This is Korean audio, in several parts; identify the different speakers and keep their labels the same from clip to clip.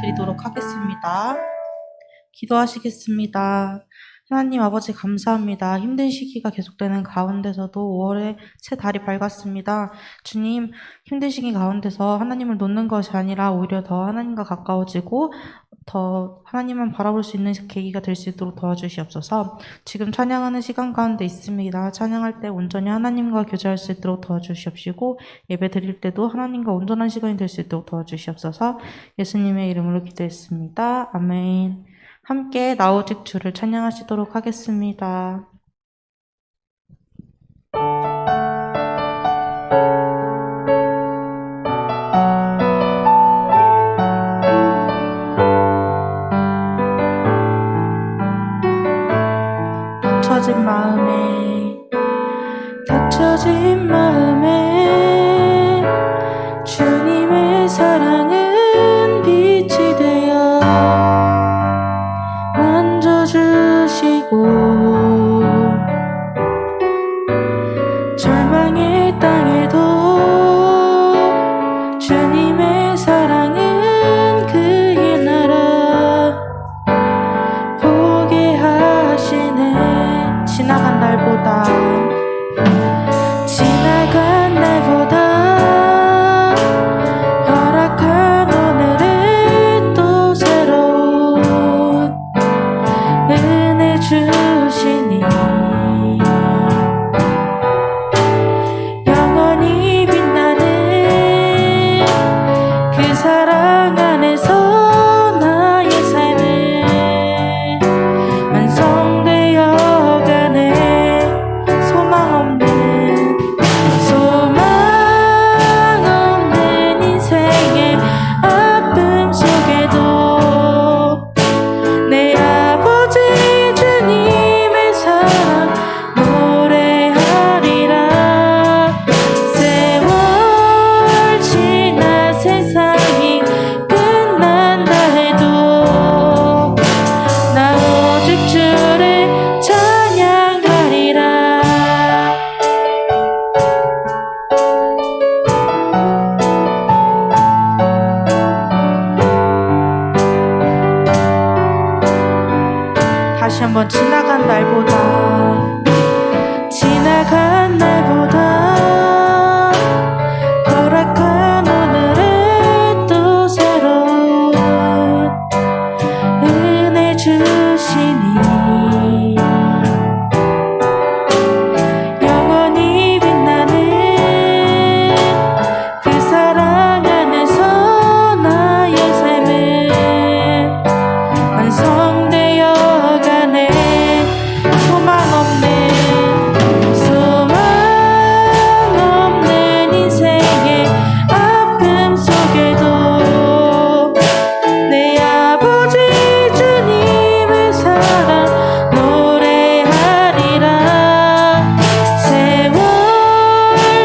Speaker 1: 드리도록 하겠습니다. 기도하시겠습니다. 하나님 아버지 감사합니다. 힘든 시기가 계속되는 가운데서도 5월에 새 달이 밝았습니다. 주님, 힘든 시기 가운데서 하나님을 놓는 것이 아니라 오히려 더 하나님과 가까워지고 더 하나님만 바라볼 수 있는 계기가 될 수 있도록 도와주시옵소서. 지금 찬양하는 시간 가운데 있습니다. 찬양할 때 온전히 하나님과 교제할 수 있도록 도와주시옵시고 예배 드릴 때도 하나님과 온전한 시간이 될 수 있도록 도와주시옵소서. 예수님의 이름으로 기도했습니다. 아멘. 함께 나 오직 주를 찬양하시도록 하겠습니다. 닫혀진 마음에 주님의 사랑은 빛이 되어 만져주시고 절망의 땅에도 주님의 사랑은 그의 나라 보게 하시네. 지나간 날보다 허락한 오늘에 또 새로운 은혜 주시니 영원히 빛나는 그 사랑 안에서 나의 삶은 완성되어 가네. 소망 없는 인생의 아픔 속에도 내 아버지 주님의 사랑 노래하리라. 세월 지나 세상이 끝난다 해도 나 오직 주를 찬양하리라. 다시 한번 지나간 날보다 허락한 오늘에 또 새로운 은혜 주시니 영원히 빛나는 그 사랑 안에서 나의 삶은 완성되어 가네. 소망 없는 인생의 아픔 속에도 내 아버지 주님의 사랑 노래하리라. 세월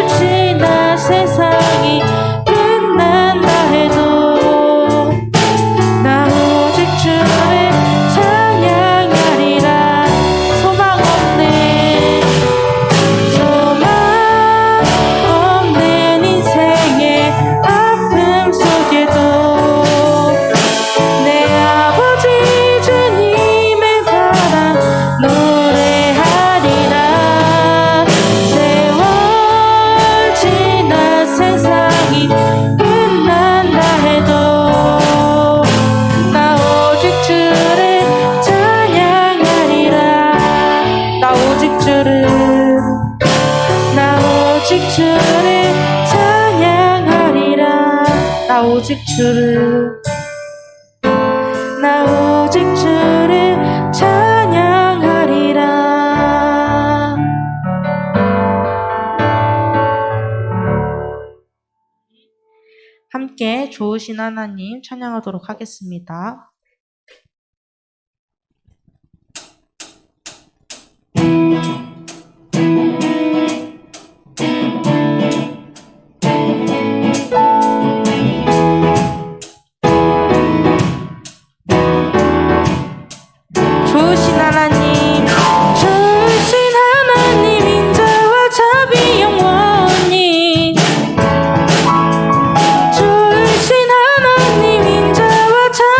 Speaker 1: 지나 세상이 끝난다 해도 나 오직 주를 찬양하리라. 소망 없는 인생의 아픔 속에도 내 아버지 주님의 사랑 노래하리라. 세월 지나 세상이 끝난다 해도 나 오직 주를 찬양하리라. 나 오직 주를 찬양하리라. 나 오직 주를 찬양하리라. 함께 좋으신 하나님 찬양하도록 하겠습니다. 좋으신 하나님 인자와 자비 영원히 좋으신 하나님 인자와 자비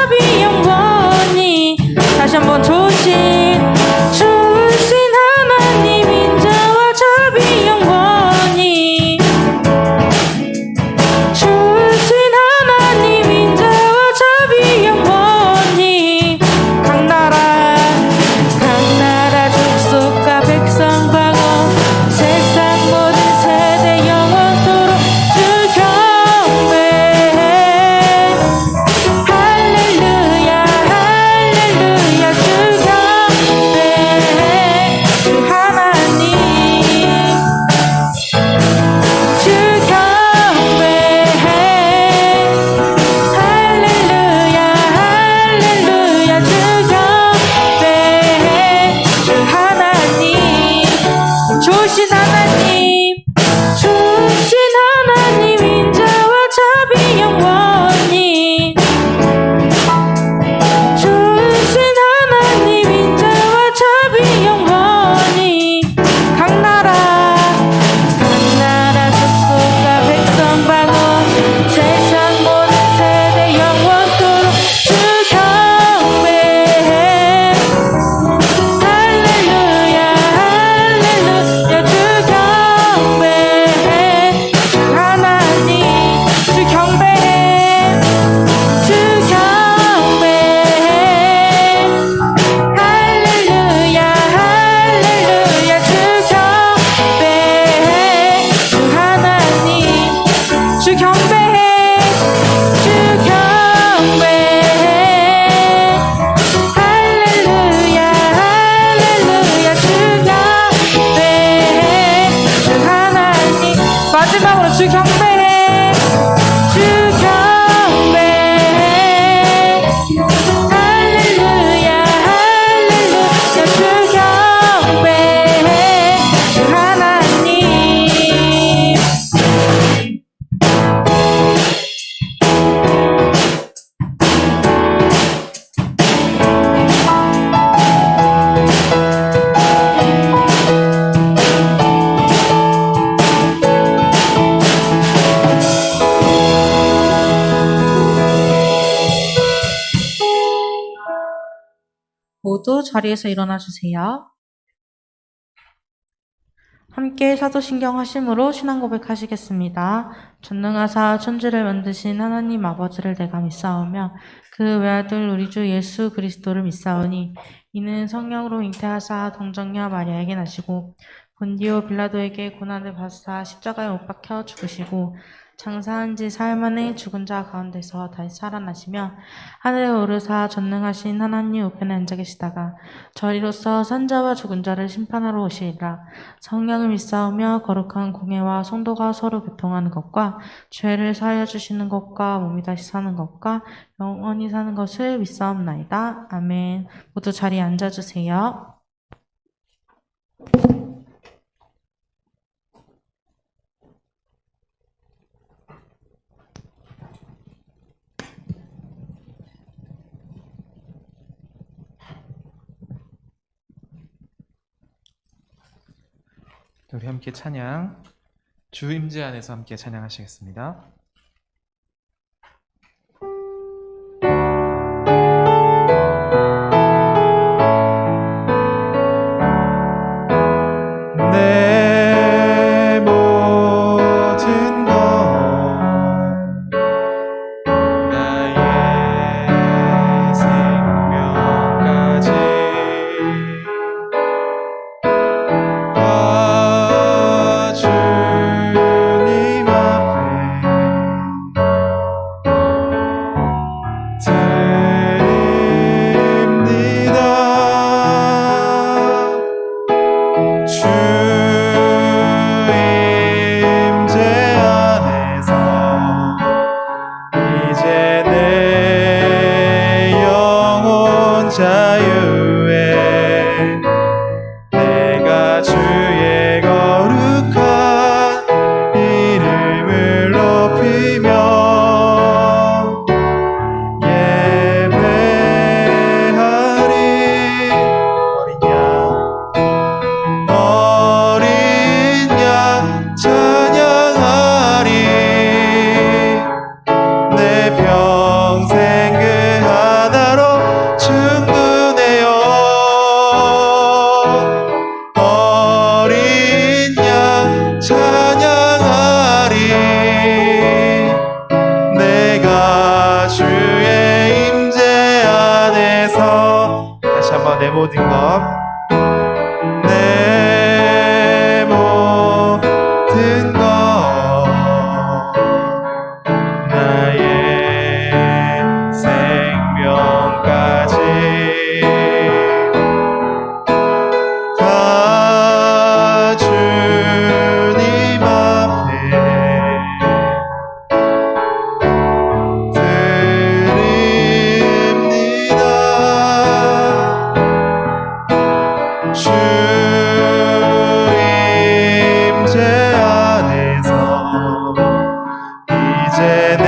Speaker 1: 모두 자리에서 일어나 주세요. 함께 사도신경 하심으로 신앙 고백하시겠습니다. 전능하사 천지를 만드신 하나님 아버지를 내가 믿사오며 그 외아들 우리 주 예수 그리스도를 믿사오니 이는 성령으로 잉태하사 동정녀 마리아에게 나시고 본디오 빌라도에게 고난을 받으사 십자가에 못 박혀 죽으시고 장사한 지 사흘 만에 죽은 자 가운데서 다시 살아나시며 하늘에 오르사 전능하신 하나님 우편에 앉아 계시다가 저리로서 산자와 죽은 자를 심판하러 오시리라. 성령을 믿사오며 거룩한 공예와 성도가 서로 교통하는 것과 죄를 사하여 주시는 것과 몸이 다시 사는 것과 영원히 사는 것을 믿사옵나이다. 아멘. 모두 자리에 앉아주세요.
Speaker 2: 우리 함께 찬양, 주 임재 안에서 함께 찬양하시겠습니다. 내 모든 것 나의 생명까지 다 주님 앞에 드립니다. 주 임재 안에서 이제 내 영혼 자유에 내가 주의 거룩한 이름을 높이며 예배하리. 어린 양 찬양하리. 내 평생 그 하나로 충분해요. 어린 양 찬양하리. 내가 주의 임재 안에서 다시 한번 내 모든 것 내 모든 것 나의 생명까지 다 주님 앞에 드립니다. 주 임재 안에서 이제 내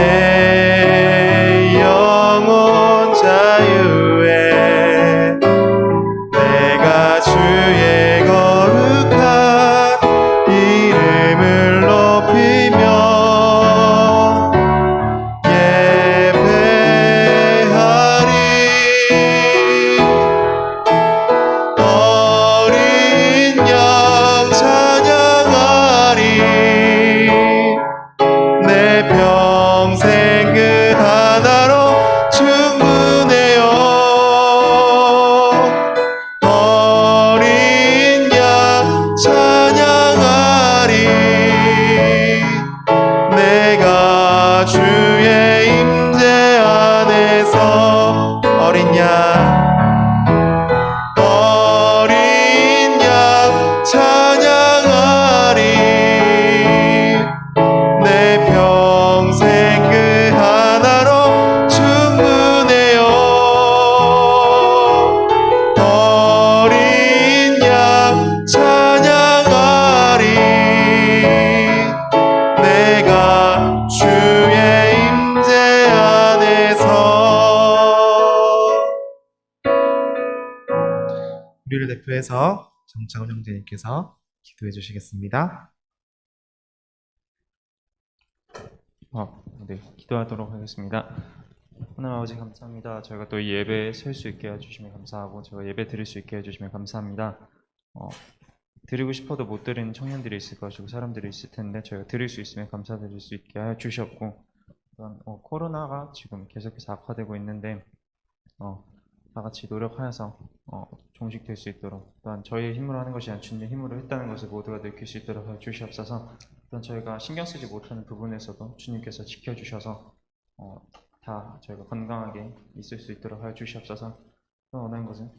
Speaker 2: 영혼 자유에 내가 주의 거룩한 이름을 높이며 예배하리. 어린 양 찬양하리. 내 평생 그 하나로 충분해요. 어린 양 찬양하리. 내가 주의 임재 안에서 어린 양 찬양하리. 내 평생 그 하나로 충분해요. 어린 양 찬양하리. 내가 주의 임재 안에서. 우리를 대표해서 정창훈 형제님께서 기도해 주시겠습니다. 네, 기도하도록 하겠습니다. 하나님 아버지 감사합니다. 저희가 또 이 예배에 설 수 있게 해주시면 감사하고 제가 예배 드릴 수 있게 해주시면 감사합니다. 드리고 싶어도 못 드리는 청년들이 있을 것이고 사람들이 있을 텐데 저희가 드릴 수 있으면 감사드릴 수 있게 해 주셨고 또한 코로나가 지금 계속해서 악화되고 있는데 다 같이 노력하여서 종식될 수 있도록 또한 저희의 힘으로 하는 것이 아니라 주님의 힘으로 했다는 것을 모두가 느낄 수 있도록 해 주시옵소서. 또한 저희가 신경 쓰지 못하는 부분에서도 주님께서 지켜주셔서 다 저희가 건강하게 있을 수 있도록 하여 주시옵소서. 또 원하는 것은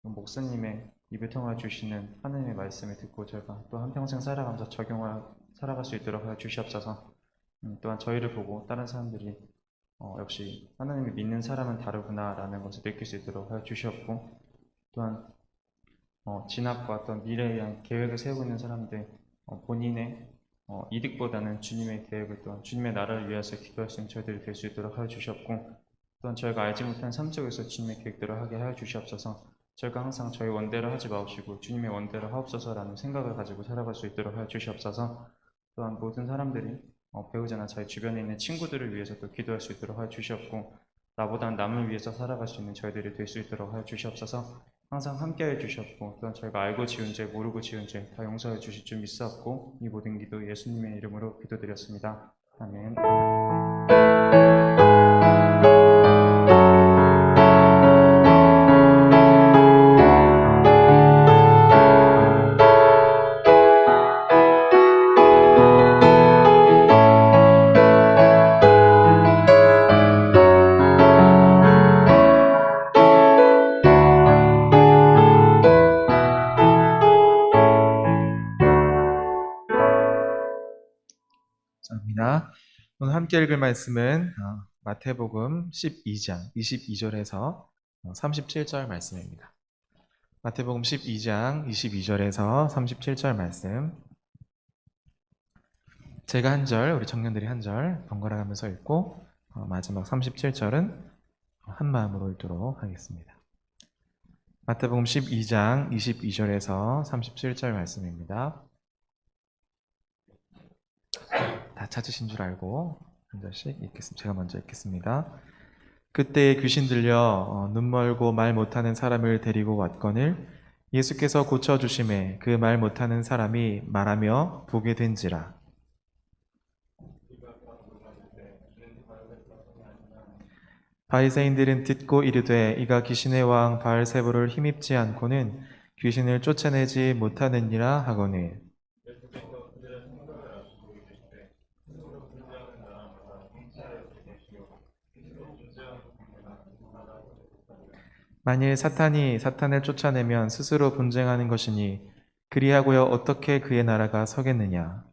Speaker 2: 목사님의 입에 통하여 주시는 하나님의 말씀을 듣고 저희가 또 한평생 살아가면서 적용하여 살아갈 수 있도록 하여 주시옵소서. 또한 저희를 보고 다른 사람들이 역시 하나님을 믿는 사람은 다르구나라는 것을 느낄 수 있도록 하여 주시옵고 또한 진학과 어떤 미래에 대한 계획을 세우고 있는 사람들 본인의 이득보다는 주님의 계획을 또한 주님의 나라를 위해서 기도할 수 있는 저희들이 될 수 있도록 하여 주시옵고 또한 저희가 알지 못한 삶 속에서 주님의 계획대로 하게 하여 주시옵소서. 저희가 항상 저희 원대로 하지 마옵시고 주님의 원대로 하옵소서라는 생각을 가지고 살아갈 수 있도록 하여 주시옵소서. 또한 모든 사람들이 배우자나 저희 주변에 있는 친구들을 위해서 또 기도할 수 있도록 하여 주시옵고 나보다 남을 위해서 살아갈 수 있는 저희들이 될 수 있도록 하여 주시옵소서. 항상 함께해 주셨고 또한 저희가 알고 지은 죄 모르고 지은 죄 다 용서해 주실 줄 믿사옵고 이 모든 기도 예수님의 이름으로 기도드렸습니다. 아멘. 감사합니다. 오늘 함께 읽을 말씀은 마태복음 12장 22절에서 37절 말씀입니다. 마태복음 12장 22절에서 37절 말씀. 제가 한 절, 우리 청년들이 한 절 번갈아 가면서 읽고 마지막 37절은 한 마음으로 읽도록 하겠습니다. 마태복음 12장 22절에서 37절 말씀입니다. 다 찾으신 줄 알고 한 절씩 읽겠습니다. 제가 먼저 읽겠습니다. 그때 귀신 들려 눈 멀고 말 못하는 사람을 데리고 왔거늘 예수께서 고쳐주심에 그 말 못하는 사람이 말하며 보게 된지라. 바리새인들은 듣고 이르되 이가 귀신의 왕 바알세불을 힘입지 않고는 귀신을 쫓아내지 못하느니라 하거늘. 만일 사탄이 사탄을 쫓아내면 스스로 분쟁하는 것이니 그리하고야 어떻게 그의 나라가 서겠느냐.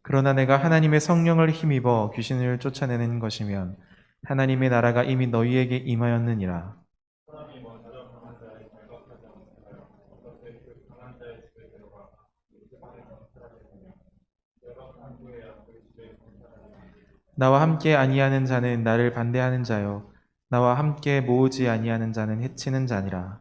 Speaker 2: 그러나 내가 하나님의 성령을 힘입어 귀신을 쫓아내는 것이면 하나님의 나라가 이미 너희에게 임하였느니라. 나와 함께 아니하는 자는 나를 반대하는 자요 나와 함께 모으지 아니하는 자는 해치는 자니라.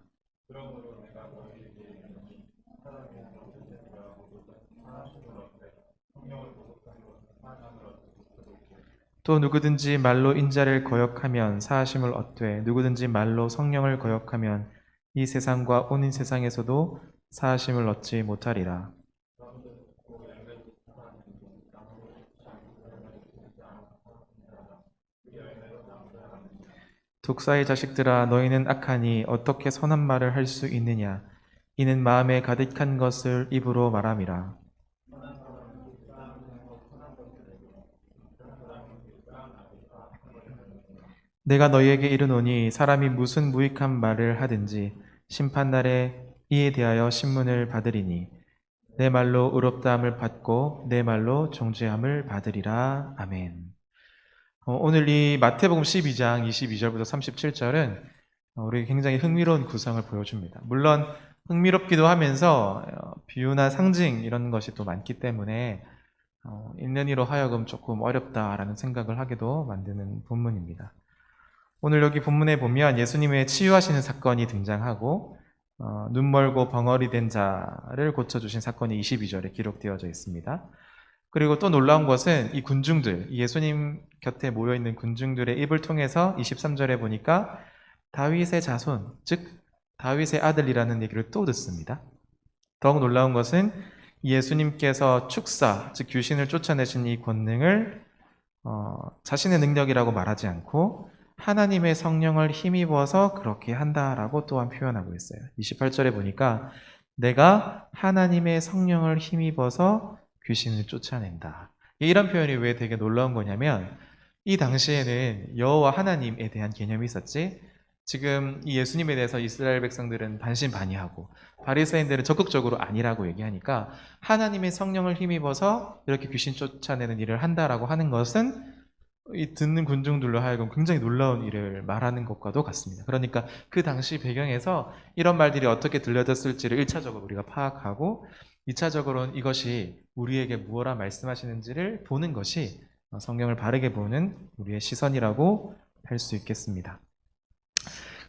Speaker 2: 또 누구든지 말로 인자를 거역하면 사하심을 얻되 누구든지 말로 성령을 거역하면 이 세상과 온 세상에서도 사하심을 얻지 못하리라. 독사의 자식들아 너희는 악하니 어떻게 선한 말을 할 수 있느냐. 이는 마음에 가득한 것을 입으로 말함이라. 내가 너희에게 이르노니 사람이 무슨 무익한 말을 하든지 심판날에 이에 대하여 신문을 받으리니 내 말로 의롭다함을 받고 내 말로 정죄함을 받으리라. 아멘. 오늘 이 마태복음 12장 22절부터 37절은 우리에게 굉장히 흥미로운 구성을 보여줍니다. 물론 흥미롭기도 하면서 비유나 상징 이런 것이 또 많기 때문에 읽는 이로 하여금 조금 어렵다라는 생각을 하게도 만드는 본문입니다. 오늘 여기 본문에 보면 예수님의 치유하시는 사건이 등장하고
Speaker 3: 눈 멀고 벙어리 된 자를 고쳐주신 사건이 22절에 기록되어져 있습니다. 그리고 또 놀라운 것은 이 군중들, 이 예수님 곁에 모여있는 군중들의 입을 통해서 23절에 보니까 다윗의 자손, 즉 다윗의 아들이라는 얘기를 또 듣습니다. 더욱 놀라운 것은 예수님께서 축사, 즉 귀신을 쫓아내신 이 권능을 자신의 능력이라고 말하지 않고 하나님의 성령을 힘입어서 그렇게 한다라고 또한 표현하고 있어요. 28절에 보니까 내가 하나님의 성령을 힘입어서 귀신을 쫓아낸다. 이런 표현이 왜 되게 놀라운 거냐면 이 당시에는 여호와 하나님에 대한 개념이 있었지, 지금 이 예수님에 대해서 이스라엘 백성들은 반신반의하고 바리새인들은 적극적으로 아니라고 얘기하니까 하나님의 성령을 힘입어서 이렇게 귀신 쫓아내는 일을 한다라고 하는 것은 이 듣는 군중들로 하여금 굉장히 놀라운 일을 말하는 것과도 같습니다. 그러니까 그 당시 배경에서 이런 말들이 어떻게 들려졌을지를 1차적으로 우리가 파악하고 2차적으로는 이것이 우리에게 무엇라 말씀하시는지를 보는 것이 성경을 바르게 보는 우리의 시선이라고 할 수 있겠습니다.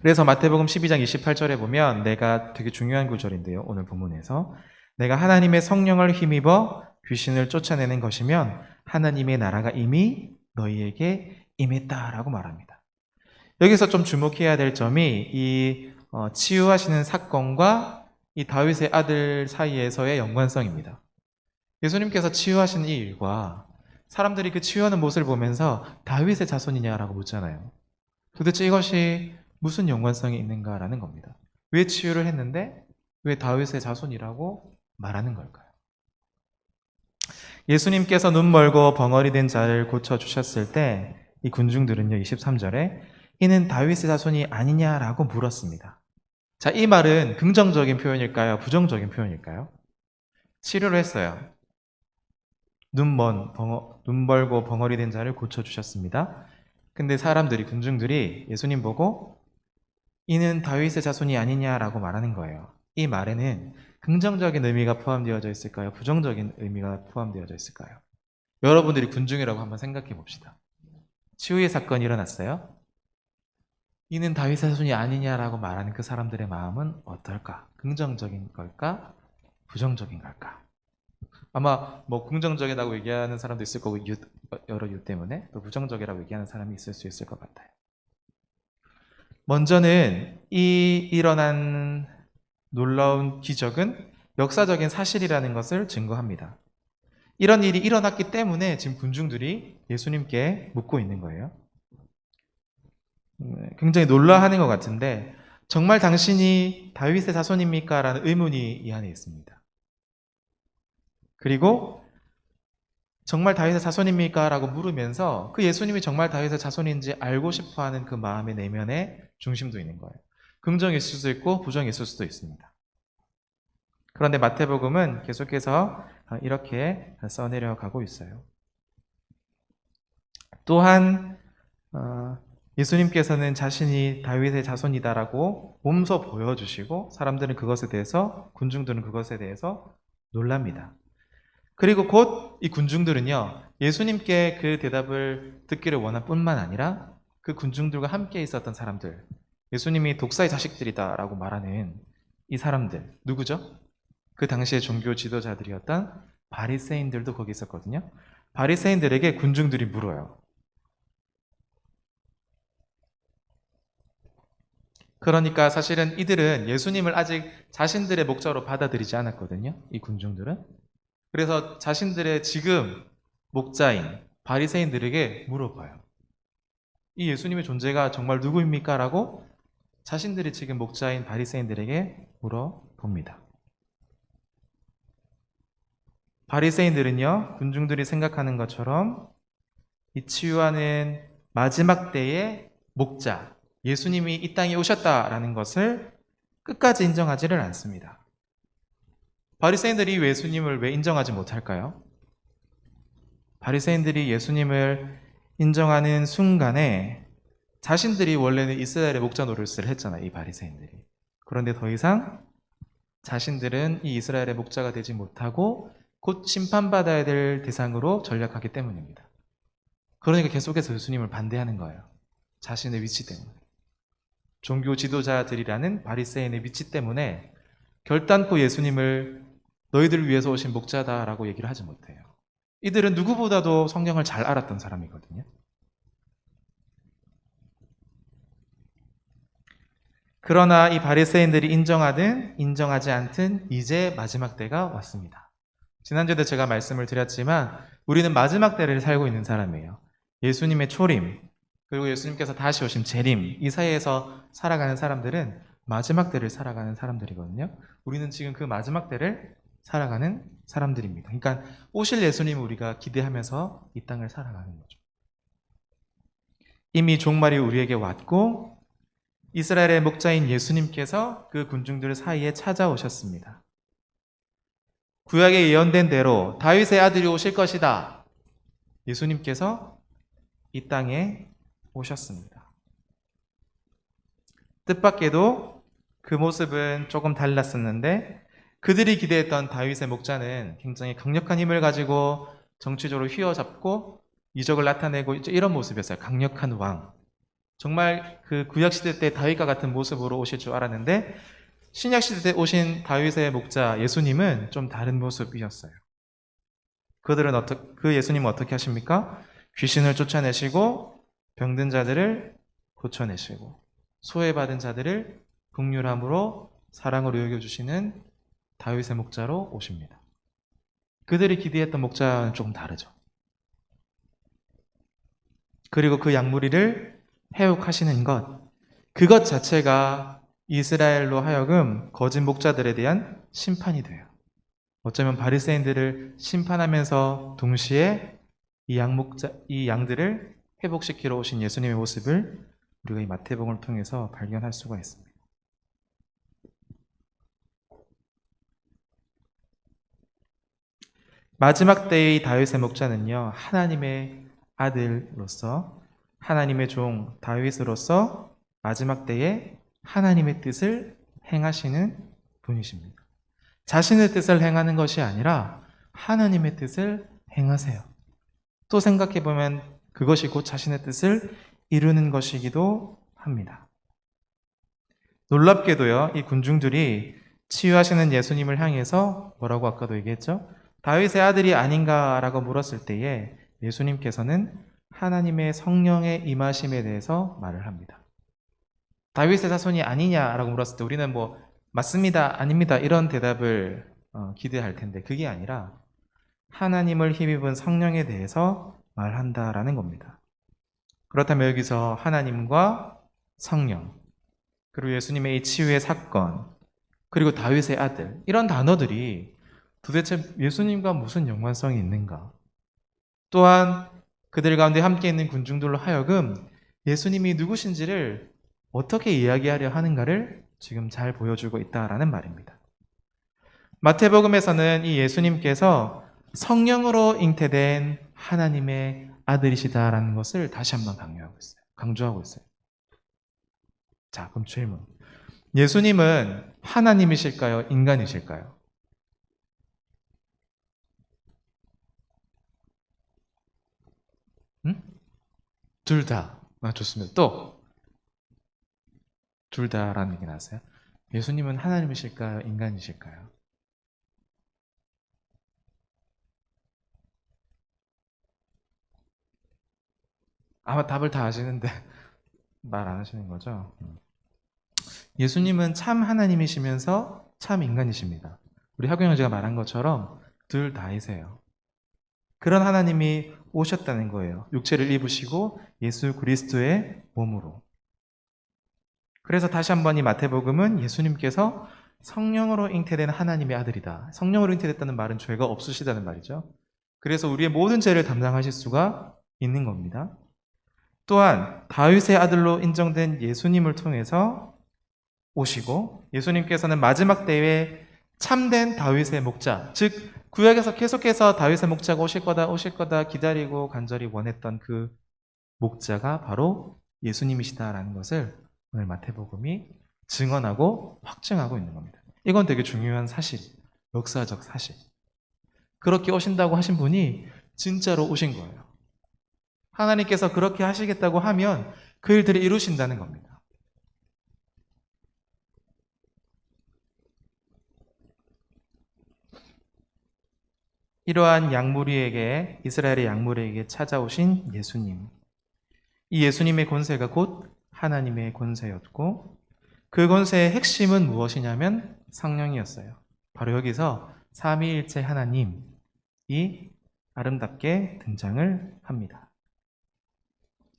Speaker 3: 그래서 마태복음 12장 28절에 보면 내가 되게 중요한 구절인데요. 오늘 본문에서 내가 하나님의 성령을 힘입어 귀신을 쫓아내는 것이면 하나님의 나라가 이미 너희에게 임했다라고 말합니다. 여기서 좀 주목해야 될 점이 이 치유하시는 사건과 이 다윗의 아들 사이에서의 연관성입니다. 예수님께서 치유하신 이 일과 사람들이 그 치유하는 모습을 보면서 다윗의 자손이냐라고 묻잖아요. 도대체 이것이 무슨 연관성이 있는가라는 겁니다. 왜 치유를 했는데 왜 다윗의 자손이라고 말하는 걸까요? 예수님께서 눈 멀고 벙어리 된 자를 고쳐주셨을 때 이 군중들은요 23절에 이는 다윗의 자손이 아니냐라고 물었습니다. 자, 이 말은 긍정적인 표현일까요? 부정적인 표현일까요? 치료를 했어요. 눈 멀고 벙어리 된 자를 고쳐주셨습니다. 근데 사람들이, 군중들이 예수님 보고 이는 다윗의 자손이 아니냐라고 말하는 거예요. 이 말에는 긍정적인 의미가 포함되어져 있을까요? 부정적인 의미가 포함되어져 있을까요? 여러분들이 군중이라고 한번 생각해 봅시다. 치유의 사건이 일어났어요. 이는 다윗의 자손이 아니냐라고 말하는 그 사람들의 마음은 어떨까? 긍정적인 걸까? 부정적인 걸까? 아마 뭐 긍정적이라고 얘기하는 사람도 있을 거고 여러 이유 때문에 또 부정적이라고 얘기하는 사람이 있을 수 있을 것 같아요. 먼저는 이 일어난 놀라운 기적은 역사적인 사실이라는 것을 증거합니다. 이런 일이 일어났기 때문에 지금 군중들이 예수님께 묻고 있는 거예요. 굉장히 놀라하는 것 같은데 정말 당신이 다윗의 자손입니까? 라는 의문이 이 안에 있습니다. 그리고 정말 다윗의 자손입니까? 라고 물으면서 그 예수님이 정말 다윗의 자손인지 알고 싶어하는 그 마음의 내면에 중심도 있는 거예요. 긍정이 있을 수도 있고 부정이 있을 수도 있습니다. 그런데 마태복음은 계속해서 이렇게 써내려 가고 있어요. 또한 예수님께서는 자신이 다윗의 자손이다라고 몸소 보여주시고 사람들은 그것에 대해서, 군중들은 그것에 대해서 놀랍니다. 그리고 곧 이 군중들은요 예수님께 그 대답을 듣기를 원한 뿐만 아니라 그 군중들과 함께 있었던 사람들, 예수님이 독사의 자식들이다 라고 말하는 이 사람들 누구죠? 그 당시의 종교 지도자들이었던 바리새인들도 거기 있었거든요. 바리새인들에게 군중들이 물어요. 그러니까 사실은 이들은 예수님을 아직 자신들의 목자로 받아들이지 않았거든요. 이 군중들은. 그래서 자신들의 지금 목자인 바리새인들에게 물어봐요. 이 예수님의 존재가 정말 누구입니까? 라고 자신들이 지금 목자인 바리새인들에게 물어봅니다. 바리새인들은요, 군중들이 생각하는 것처럼 이 치유하는 마지막 때의 목자, 예수님이 이 땅에 오셨다라는 것을 끝까지 인정하지를 않습니다. 바리새인들이 예수님을 왜 인정하지 못할까요? 바리새인들이 예수님을 인정하는 순간에 자신들이 원래는 이스라엘의 목자 노릇을 했잖아요. 이 바리새인들이. 그런데 더 이상 자신들은 이 이스라엘의 목자가 되지 못하고 곧 심판받아야 될 대상으로 전락하기 때문입니다. 그러니까 계속해서 예수님을 반대하는 거예요. 자신의 위치 때문에. 종교 지도자들이라는 바리새인의 위치 때문에 결단코 예수님을 너희들을 위해서 오신 목자다라고 얘기를 하지 못해요. 이들은 누구보다도 성경을 잘 알았던 사람이거든요. 그러나 이 바리새인들이 인정하든 인정하지 않든 이제 마지막 때가 왔습니다. 지난주에도 제가 말씀을 드렸지만 우리는 마지막 때를 살고 있는 사람이에요. 예수님의 초림, 그리고 예수님께서 다시 오심 재림, 이 사이에서 살아가는 사람들은 마지막 때를 살아가는 사람들이거든요. 우리는 지금 그 마지막 때를 살아가는 사람들입니다. 그러니까 오실 예수님을 우리가 기대하면서 이 땅을 살아가는 거죠. 이미 종말이 우리에게 왔고 이스라엘의 목자인 예수님께서 그 군중들 사이에 찾아오셨습니다. 구약에 예언된 대로 다윗의 아들이 오실 것이다. 예수님께서 이 땅에 오셨습니다. 뜻밖에도 그 모습은 조금 달랐었는데 그들이 기대했던 다윗의 목자는 굉장히 강력한 힘을 가지고 정치적으로 휘어잡고 이적을 나타내고 이런 모습이었어요. 강력한 왕. 정말 그 구약시대 때 다윗과 같은 모습으로 오실 줄 알았는데 신약시대 때 오신 다윗의 목자 예수님은 좀 다른 모습이었어요. 그 예수님은 어떻게 하십니까? 귀신을 쫓아내시고 병든 자들을 고쳐내시고 소외받은 자들을 긍휼함으로 사랑으로 여겨주시는 다윗의 목자로 오십니다. 그들이 기대했던 목자는 조금 다르죠. 그리고 그 양무리를 해옥하시는 것, 그것 자체가 이스라엘로 하여금 거짓 목자들에 대한 심판이 돼요. 어쩌면 바리새인들을 심판하면서 동시에 이 양들을 회복시키러 오신 예수님의 모습을 우리가 이 마태복음을 통해서 발견할 수가 있습니다. 마지막 때의 다윗의 목자는요, 하나님의 아들로서 하나님의 종 다윗으로서 마지막 때에 하나님의 뜻을 행하시는 분이십니다. 자신의 뜻을 행하는 것이 아니라 하나님의 뜻을 행하세요. 또 생각해보면 그것이 곧 자신의 뜻을 이루는 것이기도 합니다. 놀랍게도요, 이 군중들이 치유하시는 예수님을 향해서 뭐라고 아까도 얘기했죠? 다윗의 아들이 아닌가라고 물었을 때에 예수님께서는 하나님의 성령의 임하심에 대해서 말을 합니다. 다윗의 자손이 아니냐라고 물었을 때 우리는 맞습니다, 아닙니다 이런 대답을 기대할 텐데 그게 아니라 하나님을 힘입은 성령에 대해서 말한다라는 겁니다. 그렇다면 여기서 하나님과 성령, 그리고 예수님의 이 치유의 사건, 그리고 다윗의 아들, 이런 단어들이 도대체 예수님과 무슨 연관성이 있는가? 또한 그들 가운데 함께 있는 군중들로 하여금 예수님이 누구신지를 어떻게 이야기하려 하는가를 지금 잘 보여주고 있다라는 말입니다. 마태복음에서는 이 예수님께서 성령으로 잉태된 하나님의 아들이시다라는 것을 다시 한번 강조하고 있어요. 자, 그럼 질문. 예수님은 하나님이실까요? 인간이실까요? 둘 다. 좋습니다. 또 둘 다라는 얘기 나왔어요. 예수님은 하나님이실까요? 인간이실까요? 아마 답을 다 아시는데 말 안 하시는 거죠? 예수님은 참 하나님이시면서 참 인간이십니다. 우리 학교 형제가 말한 것처럼 둘 다이세요. 그런 하나님이 오셨다는 거예요. 육체를 입으시고 예수 그리스도의 몸으로. 그래서 다시 한번 이 마태복음은 예수님께서 성령으로 잉태된 하나님의 아들이다. 성령으로 잉태됐다는 말은 죄가 없으시다는 말이죠. 그래서 우리의 모든 죄를 담당하실 수가 있는 겁니다. 또한 다윗의 아들로 인정된 예수님을 통해서 오시고 예수님께서는 마지막 때에 참된 다윗의 목자, 즉 구약에서 계속해서 다윗의 목자가 오실 거다 기다리고 간절히 원했던 그 목자가 바로 예수님이시다라는 것을 오늘 마태복음이 증언하고 확증하고 있는 겁니다. 이건 되게 중요한 사실, 역사적 사실. 그렇게 오신다고 하신 분이 진짜로 오신 거예요. 하나님께서 그렇게 하시겠다고 하면 그 일들을 이루신다는 겁니다. 이러한 양무리에게 이스라엘의 양무리에게 찾아오신 예수님. 이 예수님의 권세가 곧 하나님의 권세였고 그 권세의 핵심은 무엇이냐면 성령이었어요. 바로 여기서 삼위일체 하나님이 아름답게 등장을 합니다.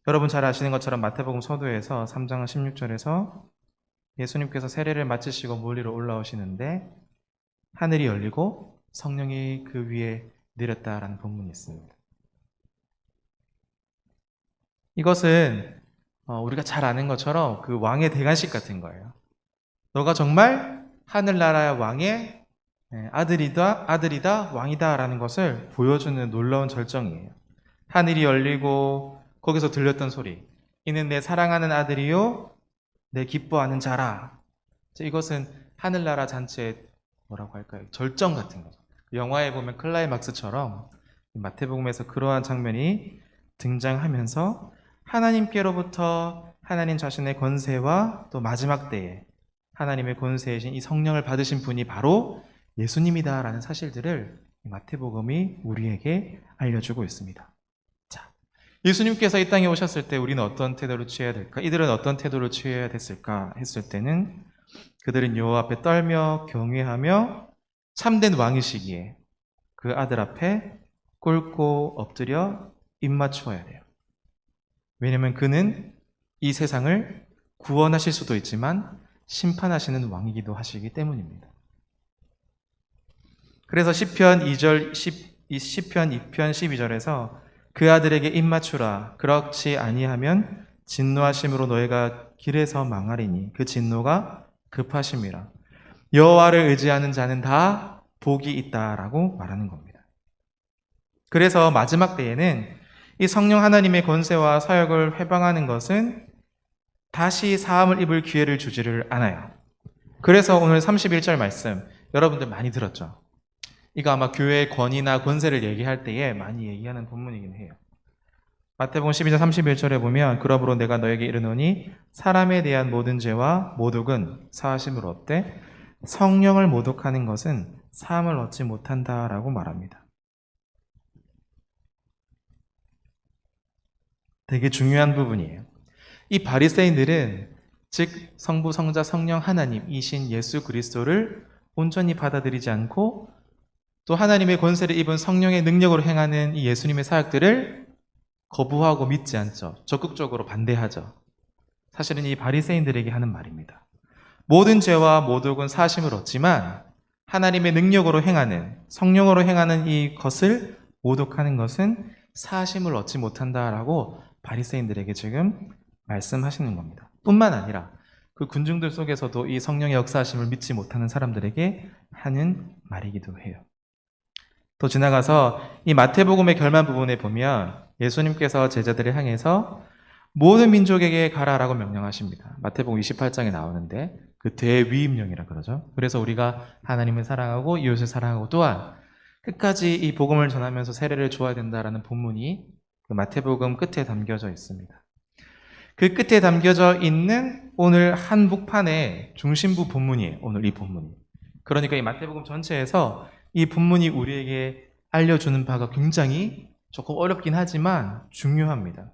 Speaker 3: 여러분 잘 아시는 것처럼 마태복음 서두에서 3장 16절에서 예수님께서 세례를 마치시고 물 위로 올라오시는데 하늘이 열리고 성령이 그 위에 내렸다라는 본문이 있습니다. 이것은 우리가 잘 아는 것처럼 그 왕의 대관식 같은 거예요. 너가 정말 하늘나라의 왕의 아들이다, 왕이다라는 것을 보여주는 놀라운 절정이에요. 하늘이 열리고 거기서 들렸던 소리, 이는 내 사랑하는 아들이요 내 기뻐하는 자라. 이것은 하늘나라 잔치의 뭐라고 할까요? 절정 같은 거죠. 영화에 보면 클라이막스처럼 마태복음에서 그러한 장면이 등장하면서 하나님께로부터 하나님 자신의 권세와 또 마지막 때에 하나님의 권세이신 이 성령을 받으신 분이 바로 예수님이다라는 사실들을 마태복음이 우리에게 알려주고 있습니다. 자, 예수님께서 이 땅에 오셨을 때 우리는 어떤 태도를 취해야 될까? 이들은 어떤 태도를 취해야 됐을까? 했을 때는 그들은 여호와 앞에 떨며 경외하며 참된 왕이시기에 그 아들 앞에 꿇고 엎드려 입맞추어야 돼요. 왜냐하면 그는 이 세상을 구원하실 수도 있지만 심판하시는 왕이기도 하시기 때문입니다. 그래서 시편 2편 2편 12절에서 그 아들에게 입맞추라. 그렇지 아니하면 진노하심으로 너희가 길에서 망하리니 그 진노가 급하심이라. 여호와를 의지하는 자는 다 복이 있다라고 말하는 겁니다. 그래서 마지막 때에는 이 성령 하나님의 권세와 사역을 회방하는 것은 다시 사함을 입을 기회를 주지를 않아요. 그래서 오늘 31절 말씀 여러분들 많이 들었죠? 이거 아마 교회의 권위나 권세를 얘기할 때에 많이 얘기하는 본문이긴 해요. 마태복음 12장 31절에 보면 그러므로 내가 너에게 이르노니 사람에 대한 모든 죄와 모독은 사하심으로 얻되 성령을 모독하는 것은 사함을 얻지 못한다라고 말합니다. 되게 중요한 부분이에요. 이 바리새인들은 즉 성부, 성자, 성령 하나님이신 예수 그리스도를 온전히 받아들이지 않고 또 하나님의 권세를 입은 성령의 능력으로 행하는 이 예수님의 사역들을 거부하고 믿지 않죠. 적극적으로 반대하죠. 사실은 이 바리새인들에게 하는 말입니다. 모든 죄와 모독은 사심을 얻지만 하나님의 능력으로 행하는 성령으로 행하는 이 것을 모독하는 것은 사심을 얻지 못한다라고 바리새인들에게 지금 말씀하시는 겁니다. 뿐만 아니라 그 군중들 속에서도 이 성령의 역사하심을 믿지 못하는 사람들에게 하는 말이기도 해요. 또 지나가서 이 마태복음의 결말 부분에 보면 예수님께서 제자들을 향해서 모든 민족에게 가라라고 명령하십니다. 마태복음 28장에 나오는데 그 대위임령이라 그러죠. 그래서 우리가 하나님을 사랑하고 이웃을 사랑하고 또한 끝까지 이 복음을 전하면서 세례를 줘야 된다라는 본문이 그 마태복음 끝에 담겨져 있습니다. 그 끝에 담겨져 있는 오늘 한복판의 중심부 본문이에요. 오늘 이 본문이. 그러니까 이 마태복음 전체에서 이 본문이 우리에게 알려주는 바가 굉장히 조금 어렵긴 하지만 중요합니다.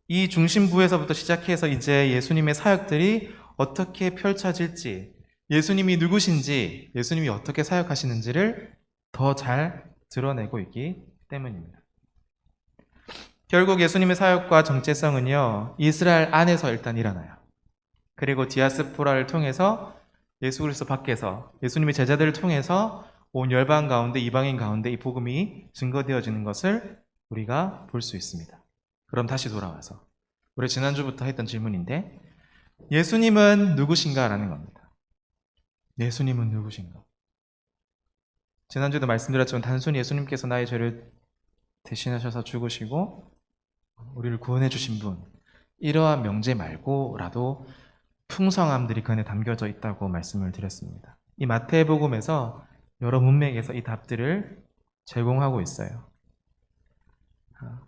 Speaker 3: 이 중심부에서부터 시작해서 이제 예수님의 사역들이 어떻게 펼쳐질지, 예수님이 누구신지, 예수님이 어떻게 사역하시는지를 더 잘 드러내고 있기 때문입니다. 결국 예수님의 사역과 정체성은요, 이스라엘 안에서 일단 일어나요. 그리고 디아스포라를 통해서 예수 그리스도 밖에서 예수님의 제자들을 통해서 온 열방 가운데 이방인 가운데 이 복음이 증거되어지는 것을 우리가 볼 수 있습니다. 그럼 다시 돌아와서 우리 지난주부터 했던 질문인데 예수님은 누구신가라는 겁니다. 예수님은 누구신가? 지난주에도 말씀드렸지만 단순히 예수님께서 나의 죄를 대신하셔서 죽으시고 우리를 구원해 주신 분, 이러한 명제 말고라도 풍성함들이 그 안에 담겨져 있다고 말씀을 드렸습니다. 이 마태복음에서 여러 문맥에서 이 답들을 제공하고 있어요.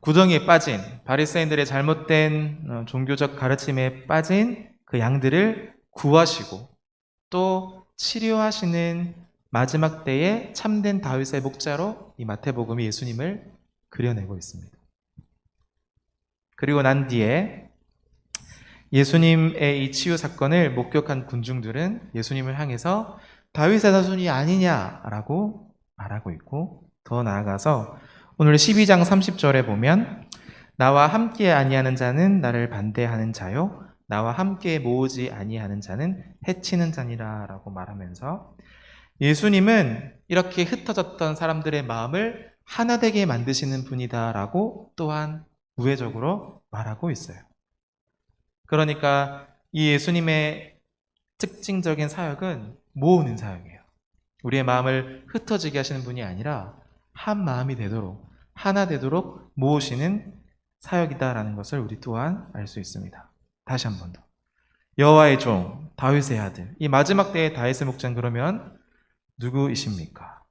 Speaker 3: 구덩이에 빠진 바리새인들의 잘못된 종교적 가르침에 빠진 그 양들을 구하시고 또 치료하시는 마지막 때에 참된 다윗의 목자로 이 마태복음이 예수님을 그려내고 있습니다. 그리고 난 뒤에 예수님의 이 치유 사건을 목격한 군중들은 예수님을 향해서 다윗의 자손이 아니냐라고 말하고 있고, 더 나아가서 오늘 12장 30절에 보면 나와 함께 아니하는 자는 나를 반대하는 자요 나와 함께 모으지 아니하는 자는 해치는 자니라 라고 말하면서 예수님은 이렇게 흩어졌던 사람들의 마음을 하나 되게 만드시는 분이다 라고 또한 우회적으로 말하고 있어요. 그러니까 이 예수님의 특징적인 사역은 모으는 사역이에요. 우리의 마음을 흩어지게 하시는 분이 아니라 한 마음이 되도록, 하나 되도록 모으시는 사역이다라는 것을 우리 또한 알 수 있습니다. 다시 한 번 더. 여호와의 종, 다윗의 아들. 이 마지막 때의 다윗의 목자는 그러면 누구이십니까?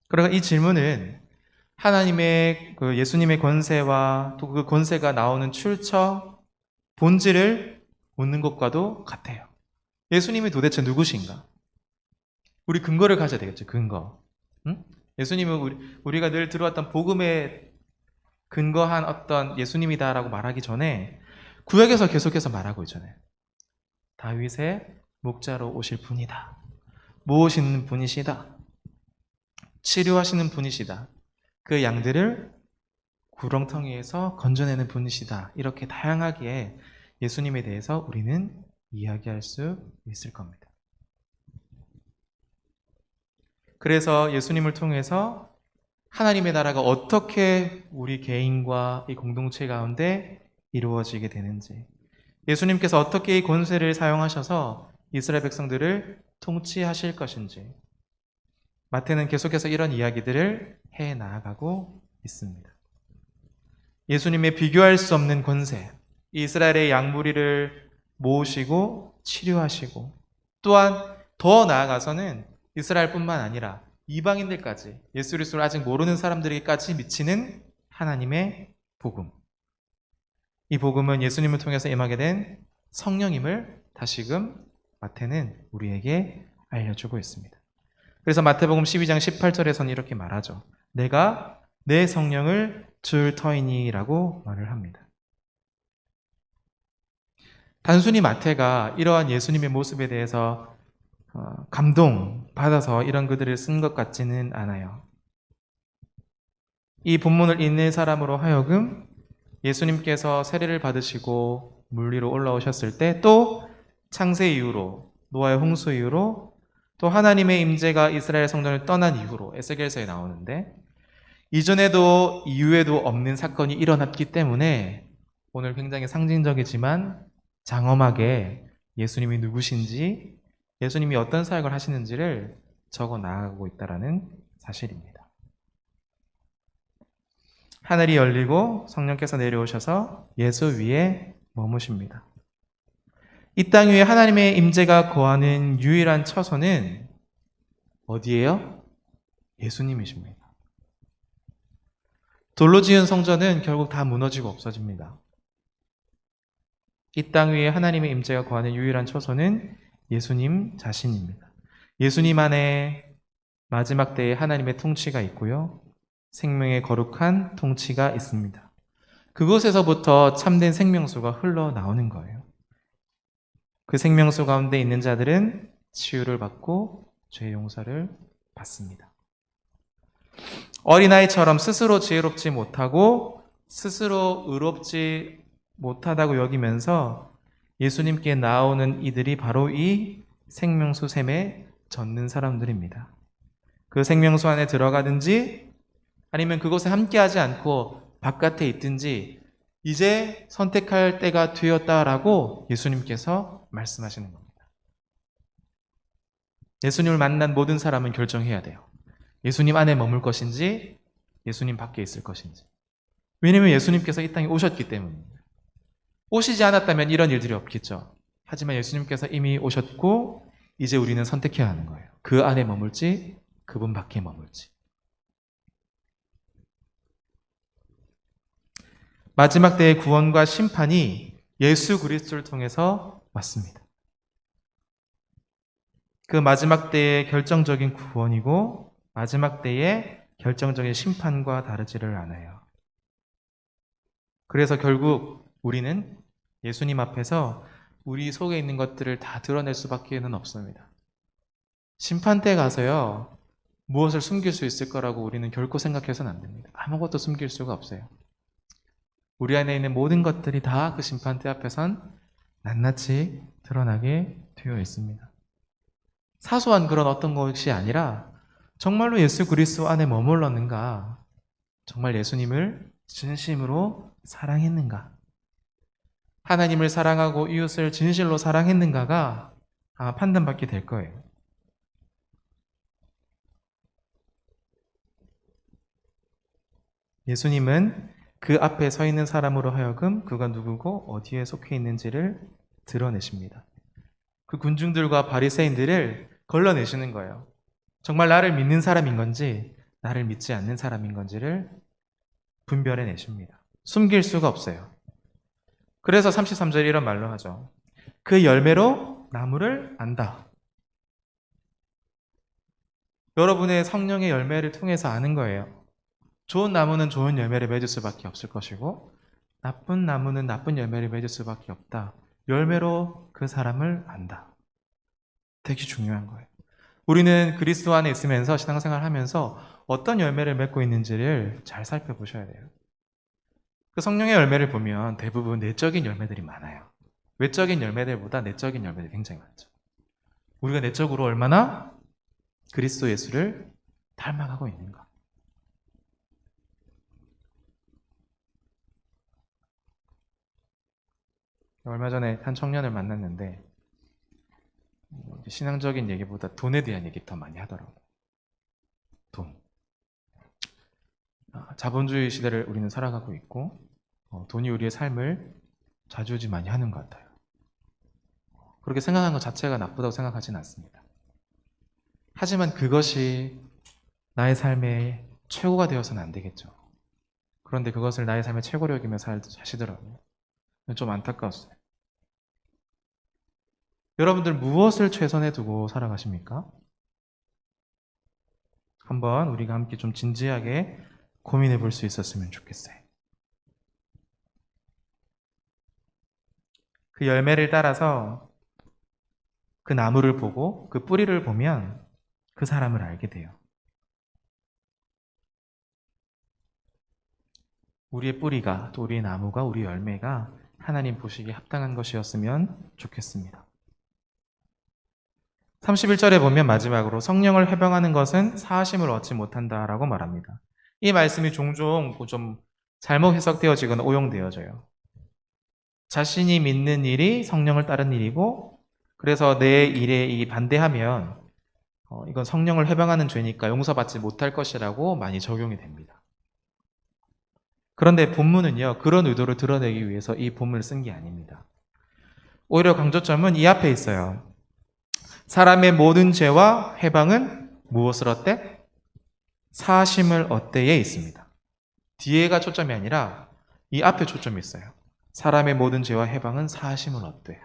Speaker 3: 그러니까 이 질문은 하나님의 예수님의 권세와 또 그 권세가 나오는 출처, 본질을 묻는 것과도 같아요. 예수님이 도대체 누구신가? 우리 근거를 가져야 되겠죠. 근거. 응? 예수님은 우리가 늘 들어왔던 복음에 근거한 어떤 예수님이다라고 말하기 전에 구약에서 계속해서 말하고 있잖아요. 다윗의 목자로 오실 분이다. 모으시는 분이시다. 치료하시는 분이시다. 그 양들을 구렁텅이에서 건져내는 분이시다. 이렇게 다양하게 예수님에 대해서 우리는 이야기할 수 있을 겁니다. 그래서 예수님을 통해서 하나님의 나라가 어떻게 우리 개인과 이 공동체 가운데 이루어지게 되는지, 예수님께서 어떻게 이 권세를 사용하셔서 이스라엘 백성들을 통치하실 것인지, 마태는 계속해서 이런 이야기들을 해 나아가고 있습니다. 예수님의 비교할 수 없는 권세, 이스라엘의 양무리를 모으시고 치료하시고, 또한 더 나아가서는 이스라엘뿐만 아니라 이방인들까지, 예수 그리스도를 아직 모르는 사람들에게까지 미치는 하나님의 복음. 이 복음은 예수님을 통해서 임하게 된 성령임을 다시금 마태는 우리에게 알려주고 있습니다. 그래서 마태복음 12장 18절에서는 이렇게 말하죠. 내가 내 성령을 줄 터이니라고 말을 합니다. 단순히 마태가 이러한 예수님의 모습에 대해서 감동받아서 이런 글들을 쓴 것 같지는 않아요. 이 본문을 읽는 사람으로 하여금 예수님께서 세례를 받으시고 물 위로 올라오셨을 때, 또 창세 이후로, 노아의 홍수 이후로, 또 하나님의 임재가 이스라엘 성전을 떠난 이후로, 에스겔서에 나오는데 이전에도 이후에도 없는 사건이 일어났기 때문에 오늘 굉장히 상징적이지만 장엄하게 예수님이 누구신지, 예수님이 어떤 사역을 하시는지를 적어 나가고 있다는 사실입니다. 하늘이 열리고 성령께서 내려오셔서 예수 위에 머무십니다. 이 땅 위에 하나님의 임재가 거하는 유일한 처소는 어디예요? 예수님이십니다. 돌로 지은 성전은 결국 다 무너지고 없어집니다. 이 땅 위에 하나님의 임재가 거하는 유일한 처소는 예수님 자신입니다. 예수님 안에 마지막 때에 하나님의 통치가 있고요, 생명의 거룩한 통치가 있습니다. 그곳에서부터 참된 생명수가 흘러나오는 거예요. 그 생명수 가운데 있는 자들은 치유를 받고 죄 용서를 받습니다. 어린아이처럼 스스로 지혜롭지 못하고 스스로 의롭지 못하다고 여기면서 예수님께 나오는 이들이 바로 이 생명수 샘에 젖는 사람들입니다. 그 생명수 안에 들어가든지 아니면 그곳에 함께하지 않고 바깥에 있든지 이제 선택할 때가 되었다라고 예수님께서 말씀하시는 겁니다. 예수님을 만난 모든 사람은 결정해야 돼요. 예수님 안에 머물 것인지 예수님 밖에 있을 것인지. 왜냐하면 예수님께서 이 땅에 오셨기 때문입니다. 오시지 않았다면 이런 일들이 없겠죠. 하지만 예수님께서 이미 오셨고 이제 우리는 선택해야 하는 거예요. 그 안에 머물지 그분 밖에 머물지. 마지막 때의 구원과 심판이 예수 그리스도를 통해서 왔습니다. 그 마지막 때의 결정적인 구원이고 마지막 때의 결정적인 심판과 다르지를 않아요. 그래서 결국 우리는 예수님 앞에서 우리 속에 있는 것들을 다 드러낼 수밖에는 없습니다. 심판 때 가서요, 무엇을 숨길 수 있을 거라고 우리는 결코 생각해서는 안 됩니다. 아무것도 숨길 수가 없어요. 우리 안에 있는 모든 것들이 다 그 심판대 앞에선 낱낱이 드러나게 되어 있습니다. 사소한 그런 어떤 것이 아니라 정말로 예수 그리스도 안에 머물렀는가, 정말 예수님을 진심으로 사랑했는가, 하나님을 사랑하고 이웃을 진실로 사랑했는가가 아마 판단받게 될 거예요. 예수님은 그 앞에 서 있는 사람으로 하여금 그가 누구고 어디에 속해 있는지를 드러내십니다. 그 군중들과 바리새인들을 걸러내시는 거예요. 정말 나를 믿는 사람인 건지 나를 믿지 않는 사람인 건지를 분별해 내십니다. 숨길 수가 없어요. 그래서 33절에 이런 말로 하죠. 그 열매로 나무를 안다. 여러분의 성령의 열매를 통해서 아는 거예요. 좋은 나무는 좋은 열매를 맺을 수밖에 없을 것이고 나쁜 나무는 나쁜 열매를 맺을 수밖에 없다. 열매로 그 사람을 안다. 되게 중요한 거예요. 우리는 그리스도 안에 있으면서 신앙생활을 하면서 어떤 열매를 맺고 있는지를 잘 살펴보셔야 돼요. 그 성령의 열매를 보면 대부분 내적인 열매들이 많아요. 외적인 열매들보다 내적인 열매들이 굉장히 많죠. 우리가 내적으로 얼마나 그리스도 예수를 닮아가고 있는가. 얼마 전에 한 청년을 만났는데 신앙적인 얘기보다 돈에 대한 얘기 더 많이 하더라고요. 돈. 자본주의 시대를 우리는 살아가고 있고 돈이 우리의 삶을 좌지우지 많이 하는 것 같아요. 그렇게 생각하는 것 자체가 나쁘다고 생각하지는 않습니다. 하지만 그것이 나의 삶의 최고가 되어서는 안 되겠죠. 그런데 그것을 나의 삶의 최고로 여기며 사시더라고요. 좀 안타까웠어요. 여러분들 무엇을 최선에 두고 살아가십니까? 한번 우리가 함께 좀 진지하게 고민해 볼 수 있었으면 좋겠어요. 그 열매를 따라서 그 나무를 보고 그 뿌리를 보면 그 사람을 알게 돼요. 우리의 뿌리가 또 우리의 나무가 우리의 열매가 하나님 보시기에 합당한 것이었으면 좋겠습니다. 31절에 보면 마지막으로 성령을 회방하는 것은 사하심을 얻지 못한다라고 말합니다. 이 말씀이 종종 좀 잘못 해석되어지거나 오용되어져요. 자신이 믿는 일이 성령을 따른 일이고 그래서 내 일에 이 반대하면 이건 성령을 회방하는 죄니까 용서받지 못할 것이라고 많이 적용이 됩니다. 그런데 본문은요, 그런 의도를 드러내기 위해서 이 본문을 쓴 게 아닙니다. 오히려 강조점은 이 앞에 있어요. 사람의 모든 죄와 회방은 무엇을 얻되? 사하심을 얻되에 있습니다. 뒤에가 초점이 아니라 이 앞에 초점이 있어요. 사람의 모든 죄와 회방은 사하심을 얻되.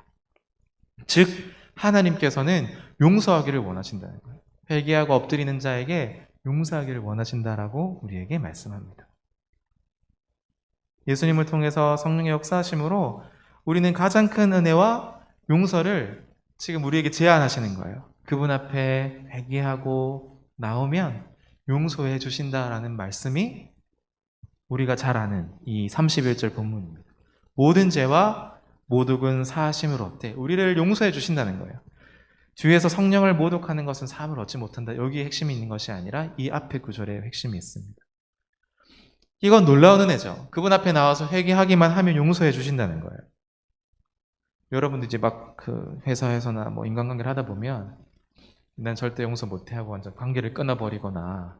Speaker 3: 즉 하나님께서는 용서하기를 원하신다는 거예요. 회개하고 엎드리는 자에게 용서하기를 원하신다라고 우리에게 말씀합니다. 예수님을 통해서 성령의 역사하심으로 우리는 가장 큰 은혜와 용서를 지금 우리에게 제안하시는 거예요. 그분 앞에 회개하고 나오면 용서해 주신다라는 말씀이 우리가 잘 아는 이 31절 본문입니다. 모든 죄와 모독은 사하심을 얻되 우리를 용서해 주신다는 거예요. 뒤에서 성령을 모독하는 것은 사함을 얻지 못한다. 여기에 핵심이 있는 것이 아니라 이 앞에 구절에 핵심이 있습니다. 이건 놀라운 은혜죠. 그분 앞에 나와서 회개하기만 하면 용서해 주신다는 거예요. 여러분들 이제 막 그 회사에서나 뭐 인간관계를 하다 보면 난 절대 용서 못해 하고 완전 관계를 끊어버리거나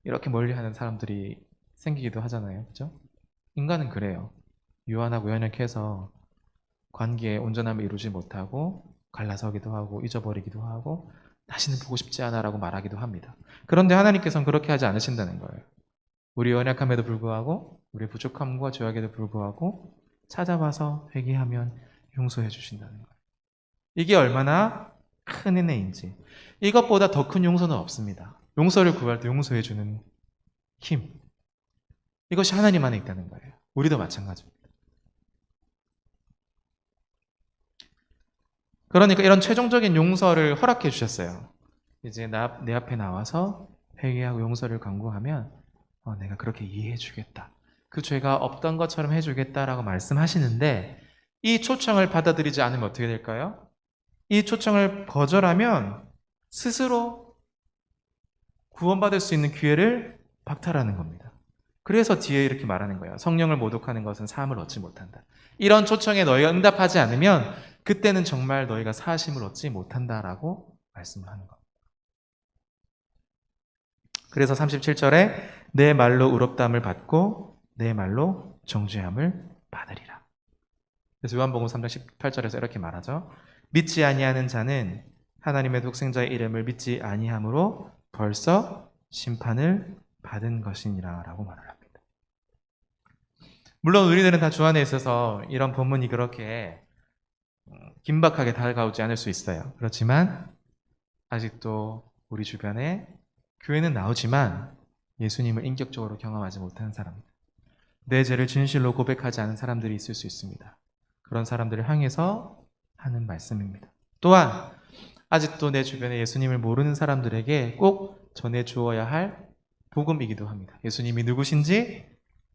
Speaker 3: 이렇게 멀리하는 사람들이 생기기도 하잖아요. 그렇죠? 인간은 그래요. 유한하고 연약해서 관계에 온전함을 이루지 못하고 갈라서기도 하고 잊어버리기도 하고 다시는 보고 싶지 않아라고 말하기도 합니다. 그런데 하나님께서는 그렇게 하지 않으신다는 거예요. 우리 연약함에도 불구하고 우리 부족함과 죄악에도 불구하고 찾아와서 회개하면 용서해 주신다는 거예요. 이게 얼마나 큰 은혜인지, 이것보다 더 큰 용서는 없습니다. 용서를 구할 때 용서해주는 힘, 이것이 하나님 안에 있다는 거예요. 우리도 마찬가지입니다. 그러니까 이런 최종적인 용서를 허락해 주셨어요. 이제 내 앞에 나와서 회개하고 용서를 강구하면 내가 그렇게 이해해 주겠다. 그 죄가 없던 것처럼 해주겠다라고 말씀하시는데, 이 초청을 받아들이지 않으면 어떻게 될까요? 이 초청을 거절하면 스스로 구원받을 수 있는 기회를 박탈하는 겁니다. 그래서 뒤에 이렇게 말하는 거예요. 성령을 모독하는 것은 사함을 얻지 못한다. 이런 초청에 너희가 응답하지 않으면 그때는 정말 너희가 사하심을 얻지 못한다라고 말씀을 하는 겁니다. 그래서 37절에 내 말로 의롭다함을 받고 내 말로 정죄함을 받으리라. 그래서 요한복음 3장 18절에서 이렇게 말하죠. 믿지 아니하는 자는 하나님의 독생자의 이름을 믿지 아니함으로 벌써 심판을 받은 것이니라 라고 말을 합니다. 물론 우리들은 다 주 안에 있어서 이런 본문이 그렇게 긴박하게 다가오지 않을 수 있어요. 그렇지만 아직도 우리 주변에 교회는 나오지만 예수님을 인격적으로 경험하지 못하는 사람들, 내 죄를 진실로 고백하지 않은 사람들이 있을 수 있습니다. 그런 사람들을 향해서 하는 말씀입니다. 또한 아직도 내 주변에 예수님을 모르는 사람들에게 꼭 전해주어야 할 복음이기도 합니다. 예수님이 누구신지,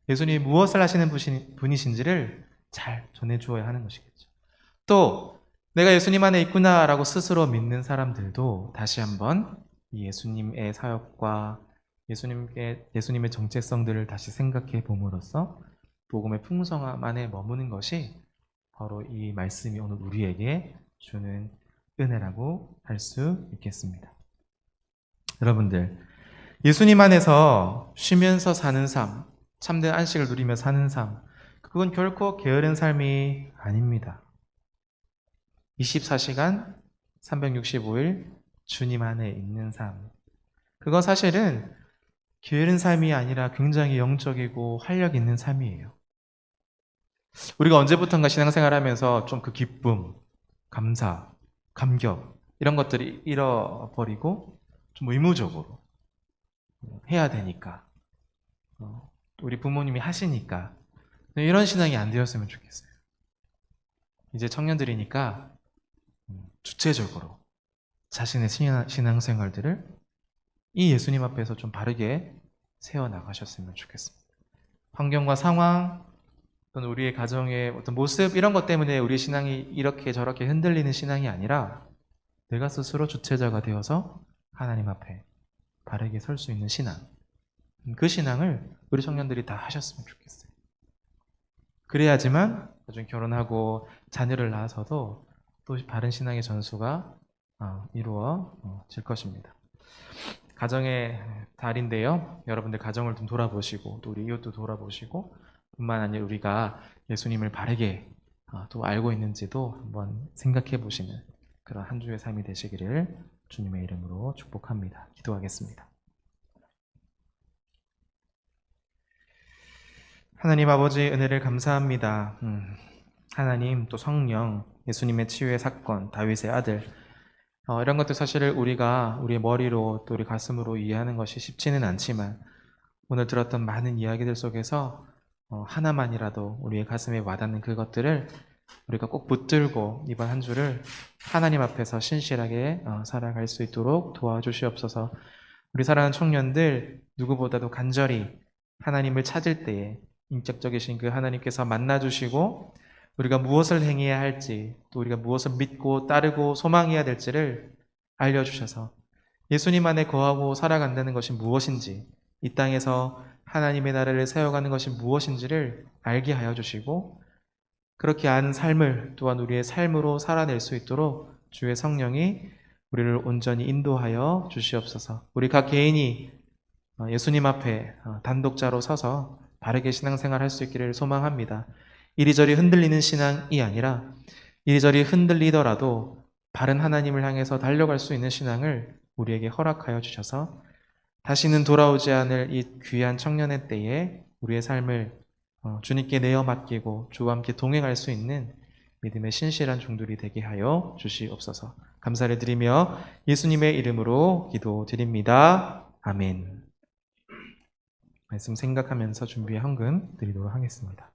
Speaker 3: 예수님이 무엇을 하시는 분이신지를 잘 전해주어야 하는 것이겠죠. 또 내가 예수님 안에 있구나라고 스스로 믿는 사람들도 다시 한번 이 예수님의 사역과 예수님의 정체성들을 다시 생각해 봄으로써 복음의 풍성함 안에 머무는 것이 바로 이 말씀이 오늘 우리에게 주는 은혜라고 할 수 있겠습니다. 여러분들, 예수님 안에서 쉬면서 사는 삶, 참된 안식을 누리며 사는 삶, 그건 결코 게으른 삶이 아닙니다. 24시간 365일 주님 안에 있는 삶, 그건 사실은 게으른 삶이 아니라 굉장히 영적이고 활력 있는 삶이에요. 우리가 언제부턴가 신앙생활 하면서 좀 그 기쁨, 감사, 감격 이런 것들이 잃어버리고 좀 의무적으로 해야 되니까, 우리 부모님이 하시니까 이런 신앙이 안 되었으면 좋겠어요. 이제 청년들이니까 주체적으로 자신의 신앙생활들을 이 예수님 앞에서 좀 바르게 세워나가셨으면 좋겠습니다. 환경과 상황 또는 우리의 가정의 어떤 모습 이런 것 때문에 우리의 신앙이 이렇게 저렇게 흔들리는 신앙이 아니라 내가 스스로 주체자가 되어서 하나님 앞에 바르게 설 수 있는 신앙, 그 신앙을 우리 청년들이 다 하셨으면 좋겠어요. 그래야지만 나중에 결혼하고 자녀를 낳아서도 또 바른 신앙의 전수가 이루어질 것입니다. 가정의 달인데요. 여러분들 가정을 좀 돌아보시고 또 우리 이웃도 돌아보시고 뿐만 아니라 우리가 예수님을 바르게 또 알고 있는지도 한번 생각해 보시는 그런 한 주의 삶이 되시기를 주님의 이름으로 축복합니다. 기도하겠습니다. 하나님 아버지 은혜를 감사합니다. 하나님 또 성령, 예수님의 치유의 사건, 다윗의 아들, 이런 것들 사실을 우리가 우리의 머리로 또 우리 가슴으로 이해하는 것이 쉽지는 않지만 오늘 들었던 많은 이야기들 속에서 하나만이라도 우리의 가슴에 와닿는 그것들을 우리가 꼭 붙들고 이번 한 주를 하나님 앞에서 신실하게 살아갈 수 있도록 도와주시옵소서. 우리 사랑하는 청년들 누구보다도 간절히 하나님을 찾을 때에 인격적이신 그 하나님께서 만나주시고 우리가 무엇을 행해야 할지 또 우리가 무엇을 믿고 따르고 소망해야 될지를 알려주셔서 예수님 안에 거하고 살아간다는 것이 무엇인지, 이 땅에서 하나님의 나라를 세워가는 것이 무엇인지를 알게 하여 주시고 그렇게 아는 삶을 또한 우리의 삶으로 살아낼 수 있도록 주의 성령이 우리를 온전히 인도하여 주시옵소서. 우리 각 개인이 예수님 앞에 단독자로 서서 바르게 신앙생활 할 수 있기를 소망합니다. 이리저리 흔들리는 신앙이 아니라 이리저리 흔들리더라도 바른 하나님을 향해서 달려갈 수 있는 신앙을 우리에게 허락하여 주셔서 다시는 돌아오지 않을 이 귀한 청년의 때에 우리의 삶을 주님께 내어 맡기고 주와 함께 동행할 수 있는 믿음의 신실한 종들이 되게 하여 주시옵소서. 감사를 드리며 예수님의 이름으로 기도드립니다. 아멘. 말씀 생각하면서 준비의 헌금 드리도록 하겠습니다.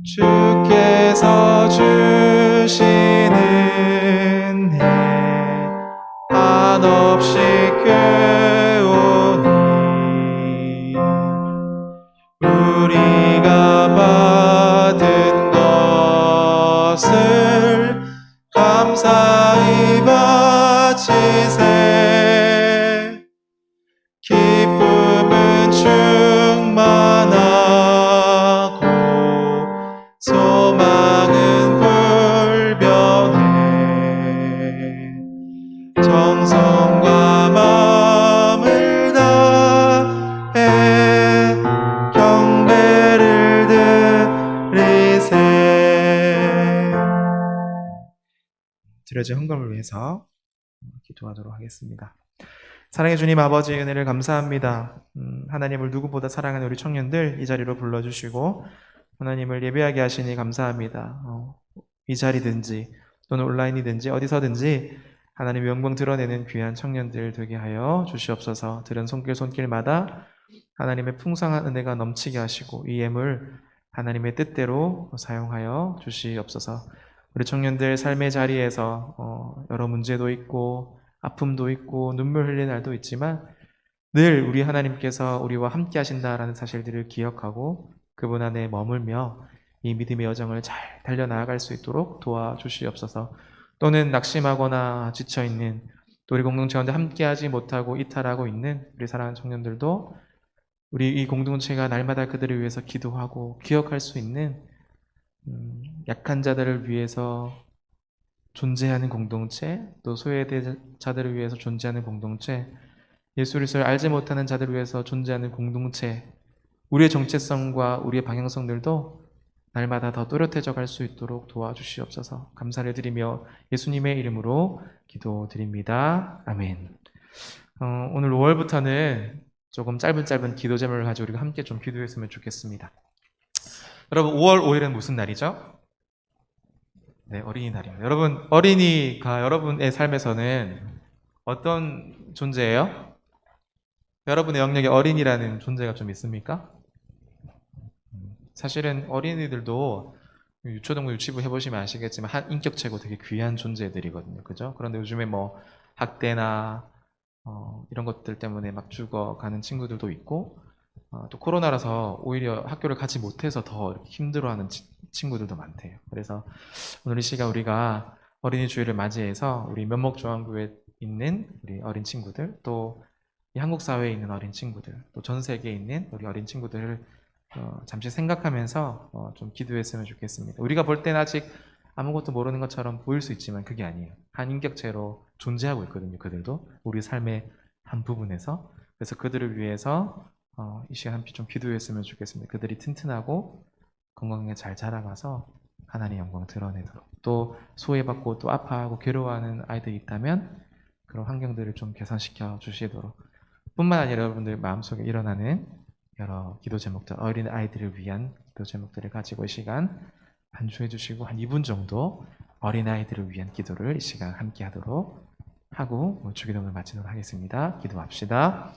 Speaker 3: 주께서 주시는 해 한없이 꾀오니 우리가 받은 것을 감사히 바치세. 기쁨은 충만하고 소망은 불변해. 정성과 마음을 다해 경배를 드리세. 드려진 헌금을 위해서 기도하도록 하겠습니다. 사랑해 주님 아버지 은혜를 감사합니다. 하나님을 누구보다 사랑하는 우리 청년들 이 자리로 불러주시고 하나님을 예배하게 하시니 감사합니다. 이 자리든지 또는 온라인이든지 어디서든지 하나님의 영광 드러내는 귀한 청년들 되게 하여 주시옵소서. 들은 손길마다 하나님의 풍성한 은혜가 넘치게 하시고 이 예물 하나님의 뜻대로 사용하여 주시옵소서. 우리 청년들 삶의 자리에서 여러 문제도 있고 아픔도 있고 눈물 흘릴 날도 있지만 늘 우리 하나님께서 우리와 함께 하신다라는 사실들을 기억하고 그분 안에 머물며 이 믿음의 여정을 잘 달려나아갈 수 있도록 도와주시옵소서. 또는 낙심하거나 지쳐있는 또 우리 공동체 가운데 함께하지 못하고 이탈하고 있는 우리 사랑하는 청년들도 우리 이 공동체가 날마다 그들을 위해서 기도하고 기억할 수 있는 약한 자들을 위해서 존재하는 공동체, 또 소외된 자들을 위해서 존재하는 공동체, 예수 그리스도를 알지 못하는 자들을 위해서 존재하는 공동체, 우리의 정체성과 우리의 방향성들도 날마다 더 또렷해져 갈 수 있도록 도와주시옵소서. 감사를 드리며 예수님의 이름으로 기도드립니다. 아멘. 오늘 5월부터는 조금 짧은 기도 제목을 가지고 우리가 함께 좀 기도했으면 좋겠습니다. 여러분 5월 5일은 무슨 날이죠? 네, 어린이날입니다. 여러분, 어린이가 여러분의 삶에서는 어떤 존재예요? 여러분의 영역에 어린이라는 존재가 좀 있습니까? 사실은 어린이들도 유초등부 유치부 해보시면 아시겠지만 한 인격체고 되게 귀한 존재들이거든요. 그죠? 그런데 요즘에 뭐 학대나 이런 것들 때문에 막 죽어가는 친구들도 있고 또 코로나라서 오히려 학교를 가지 못해서 더 이렇게 힘들어하는 친구들도 많대요. 그래서 오늘 이 시간 우리가 어린이 주일을 맞이해서 우리 면목중앙교회에 있는 우리 어린 친구들, 또 이 한국 사회에 있는 어린 친구들, 또 전 세계에 있는 우리 어린 친구들을 잠시 생각하면서 좀 기도했으면 좋겠습니다. 우리가 볼 때는 아직 아무것도 모르는 것처럼 보일 수 있지만 그게 아니에요. 한 인격체로 존재하고 있거든요. 그들도 우리 삶의 한 부분에서. 그래서 그들을 위해서 이 시간 함께 좀 기도했으면 좋겠습니다. 그들이 튼튼하고 건강하게 잘 자라가서 하나님의 영광 드러내도록, 또 소외받고 또 아파하고 괴로워하는 아이들이 있다면 그런 환경들을 좀 개선시켜 주시도록, 뿐만 아니라 여러분들 마음속에 일어나는 여러 기도 제목들, 어린 아이들을 위한 기도 제목들을 가지고 이 시간 반주해 주시고 한 2분 정도 어린 아이들을 위한 기도를 이 시간 함께 하도록 하고 주기도문을 마치도록 하겠습니다. 기도합시다.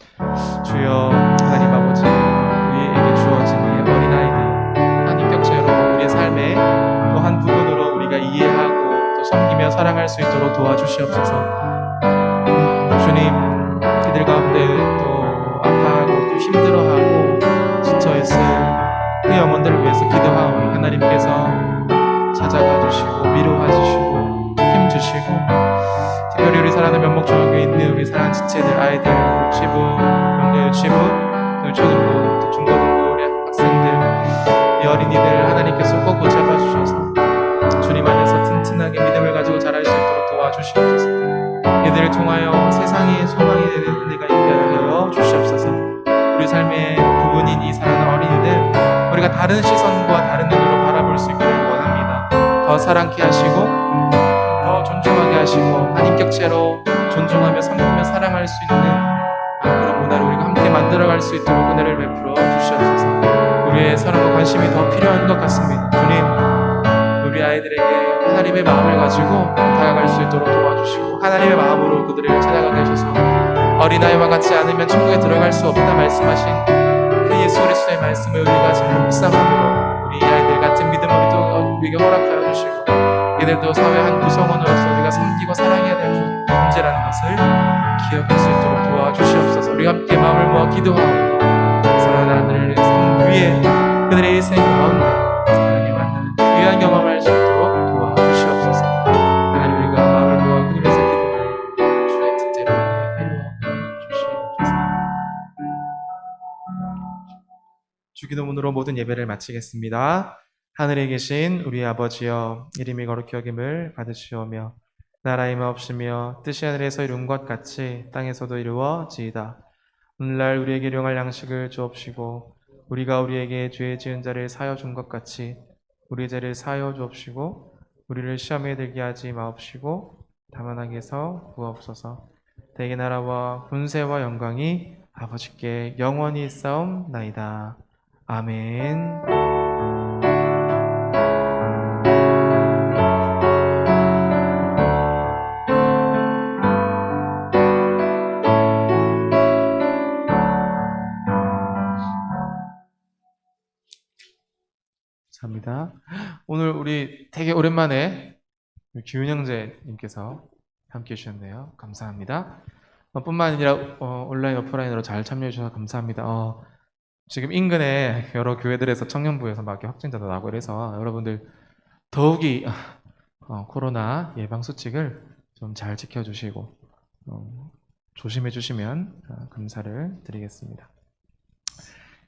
Speaker 3: 주여 하나님 아버지, 우리에게 주어진 이 어린 아이들 한 인격체로 우리의 삶의 또 한 부분으로 우리가 이해하고 또 섬기며 사랑할 수 있도록 도와주시옵소서. 주님, 그들 가운데 또 아파하고 또 힘들어하고 지쳐있을 그 영혼들을 위해서 기도하오니 하나님께서 찾아가 주시고 위로해 주시고 힘 주시고, 특별히 우리 사랑하는 면목중앙교회에 있는 우리 사랑하는 지체들, 아이들, 유치부, 영재 유치부, 유초등부, 또 중고등부 우리 학생들, 이 어린이들 하나님께서 꼭 붙잡아 주셔서 주님 안에서 튼튼하게 믿음을 가지고 자랄 수 있도록 도와주시옵소서. 이들을 통하여 세상에 소망이 되는 은혜가 있게 하여 주시옵소서. 우리 삶의 부분인 이 사랑하는 어린이들, 우리가 다른 시선과 다른 눈으로 바라볼 수 있기를 원합니다. 더 더 사랑케 하시고 더 존중하게 하시고 한 인격체로 존중하며 섬기며 사랑할 수 있는 그런 문화를 우리가 함께 만들어갈 수 있도록 은혜를 베풀어 주시옵소서. 우리의 사랑과 관심이 더 필요한 것 같습니다. 주님, 우리 아이들에게 하나님의 마음을 가지고 다가갈 수 있도록 도와주시고 하나님의 마음으로 그들을 찾아가게 하셔서 어린아이와 같지 않으면 천국에 들어갈 수 없다 말씀하신 그 예수 그리스도의 말씀을 우리가 잘 묵상함으로 우리 아이들 같은 믿음을 또 우리에게 허락하여 주시고 이들도 사회 한 구성원으로서 우리가 섬기고 사랑해야 될 존재라는 것을 기억할 수 있도록 도와주시옵소서. 우리가 함께 마음을 모아 기도하고 사랑하는 아들의 삶 위에 그들의 일생 가운데 하나님 만나는 귀한 경험할 수 있도록 도와주시옵소서. 하나님, 우리가 마음을 모아 그들에서 기도하고 주의 뜻대로 이루어 주시옵소서. 주기도문으로 모든 예배를 마치겠습니다. 하늘에 계신 우리 아버지여, 이름이 거룩히 여김을 받으시오며 나라의 마옵시며 뜻이 하늘에서 이룬 것 같이 땅에서도 이루어지이다. 오늘날 우리에게 일용할 양식을 주옵시고 우리가 우리에게 죄 지은 자를 사하여 준 것 같이 우리 죄를 사하여 주옵시고 우리를 시험에 들게 하지 마옵시고 다만 악에서 구하옵소서. 대개 나라와 군세와 영광이 아버지께 영원히 있사옵나이다. 아멘. 감사합니다. 오늘 우리 되게 오랜만에 기훈 형제님께서 함께 해주셨네요. 감사합니다. 뿐만 아니라 온라인 오프라인으로 잘 참여해 주셔서 감사합니다. 지금 인근에 여러 교회들에서 청년부에서 막 확진자도 나고 이래서 여러분들 더욱이 코로나 예방 수칙을 좀 잘 지켜주시고 조심해 주시면 감사를 드리겠습니다.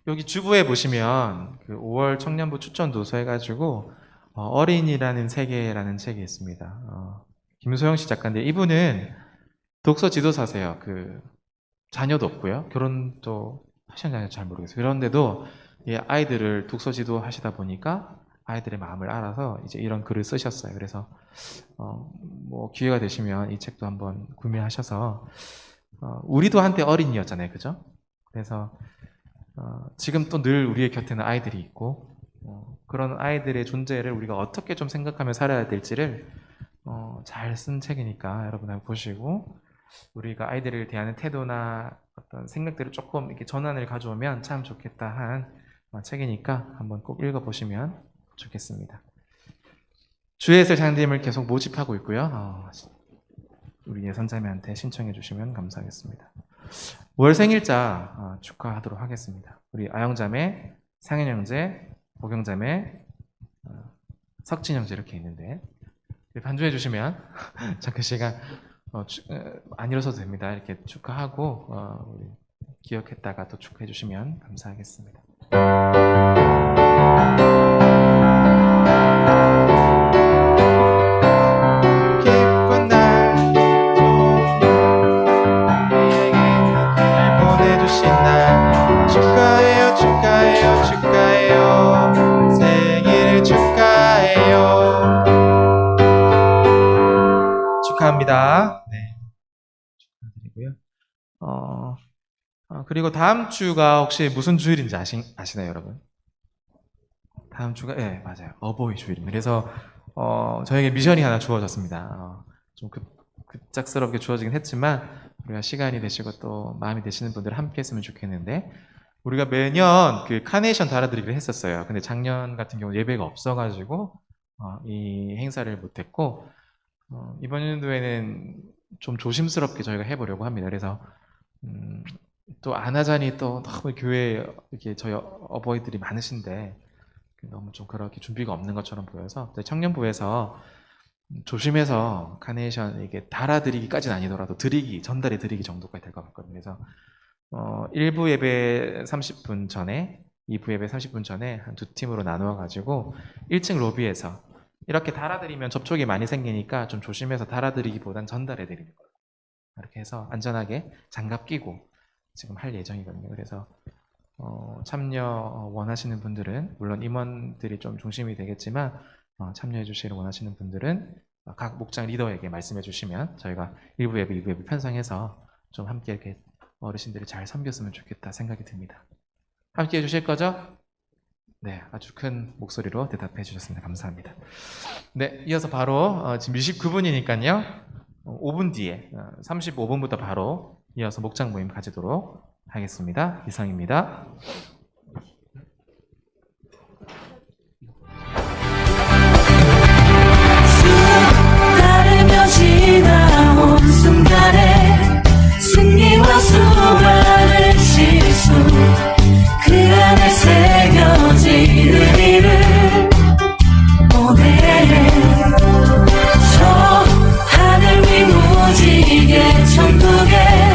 Speaker 3: 여기 주부에 보시면 그 5월 청년부 추천 도서 해가지고 어린이라는 세계라는 책이 있습니다. 김소영 씨 작가인데 이분은 독서 지도사세요. 그 자녀도 없고요, 결혼도 하셨는지 잘 모르겠어요. 그런데도 이 아이들을 독서 지도하시다 보니까 아이들의 마음을 알아서 이제 이런 글을 쓰셨어요. 그래서 뭐 기회가 되시면 이 책도 한번 구매하셔서 우리도 한때 어린이였잖아요, 그죠? 그래서 지금 또 늘 우리의 곁에는 아이들이 있고 그런 아이들의 존재를 우리가 어떻게 좀 생각하며 살아야 될지를 잘 쓴 책이니까 여러분 한번 보시고 우리가 아이들을 대하는 태도나 어떤 생각들을 조금 이렇게 전환을 가져오면 참 좋겠다 한 책이니까 한번 꼭 읽어보시면 좋겠습니다. 주예슬 장님을 계속 모집하고 있고요. 우리 예선자매한테 신청해 주시면 감사하겠습니다. 월 생일자 축하하도록 하겠습니다. 우리 아영자매, 상현형제, 보경자매, 석진형제 이렇게 있는데 반주해 주시면 잠깐 시간 안 일어서도 됩니다. 이렇게 축하하고 우리 기억했다가 또 축하해 주시면 감사하겠습니다. 기쁜 날 보내주신 날 축하해요 축하해요 축하해요 생일 축하해요. 축하합니다. 네, 축하드리고요. 그리고 다음 주가 혹시 무슨 주일인지 아시나요, 여러분? 다음 주가 맞아요, 어버이 주일입니다. 그래서 저에게 미션이 하나 주어졌습니다. 좀 급작스럽게 주어지긴 했지만 우리가 시간이 되시고 또 마음이 되시는 분들 함께 했으면 좋겠는데 우리가 매년 그 카네이션 달아드리기를 했었어요. 근데 작년 같은 경우 예배가 없어가지고 이 행사를 못했고 이번 연도에는 좀 조심스럽게 저희가 해보려고 합니다. 그래서 또 안 하자니 또 너무 교회에 이렇게 저희 어버이들이 많으신데 너무 좀 그렇게 준비가 없는 것처럼 보여서 저희 청년부에서 조심해서 카네이션 이게 달아드리기까지는 아니더라도 전달해 드리기 정도까지 될 것 같거든요. 그래서 1부 예배 30분 전에 2부 예배 30분 전에 한 두 팀으로 나누어 가지고 1층 로비에서 이렇게 달아드리면 접촉이 많이 생기니까 좀 조심해서 달아드리기보단 전달해 드리는 거예요. 이렇게 해서 안전하게 장갑 끼고 지금 할 예정이거든요. 그래서 참여 원하시는 분들은 물론 임원들이 좀 중심이 되겠지만 참여해 주시기를 원하시는 분들은 각 목장 리더에게 말씀해 주시면 저희가 1부 예배, 2부 예배 편성해서 좀 함께 이렇게 어르신들이 잘 섬겼으면 좋겠다 생각이 듭니다. 함께 해주실 거죠? 네, 아주 큰 목소리로 대답해 주셨습니다. 감사합니다. 네, 이어서 바로 지금 29분이니까요. 5분 뒤에 35분부터 바로 이어서 목장 모임 가지도록 하겠습니다. 이상입니다.
Speaker 4: 따르며 지나온 순간에 승리와 수많은 실수 그 안에 새겨진 의미를 오늘 저 하늘 위 무지개 천국에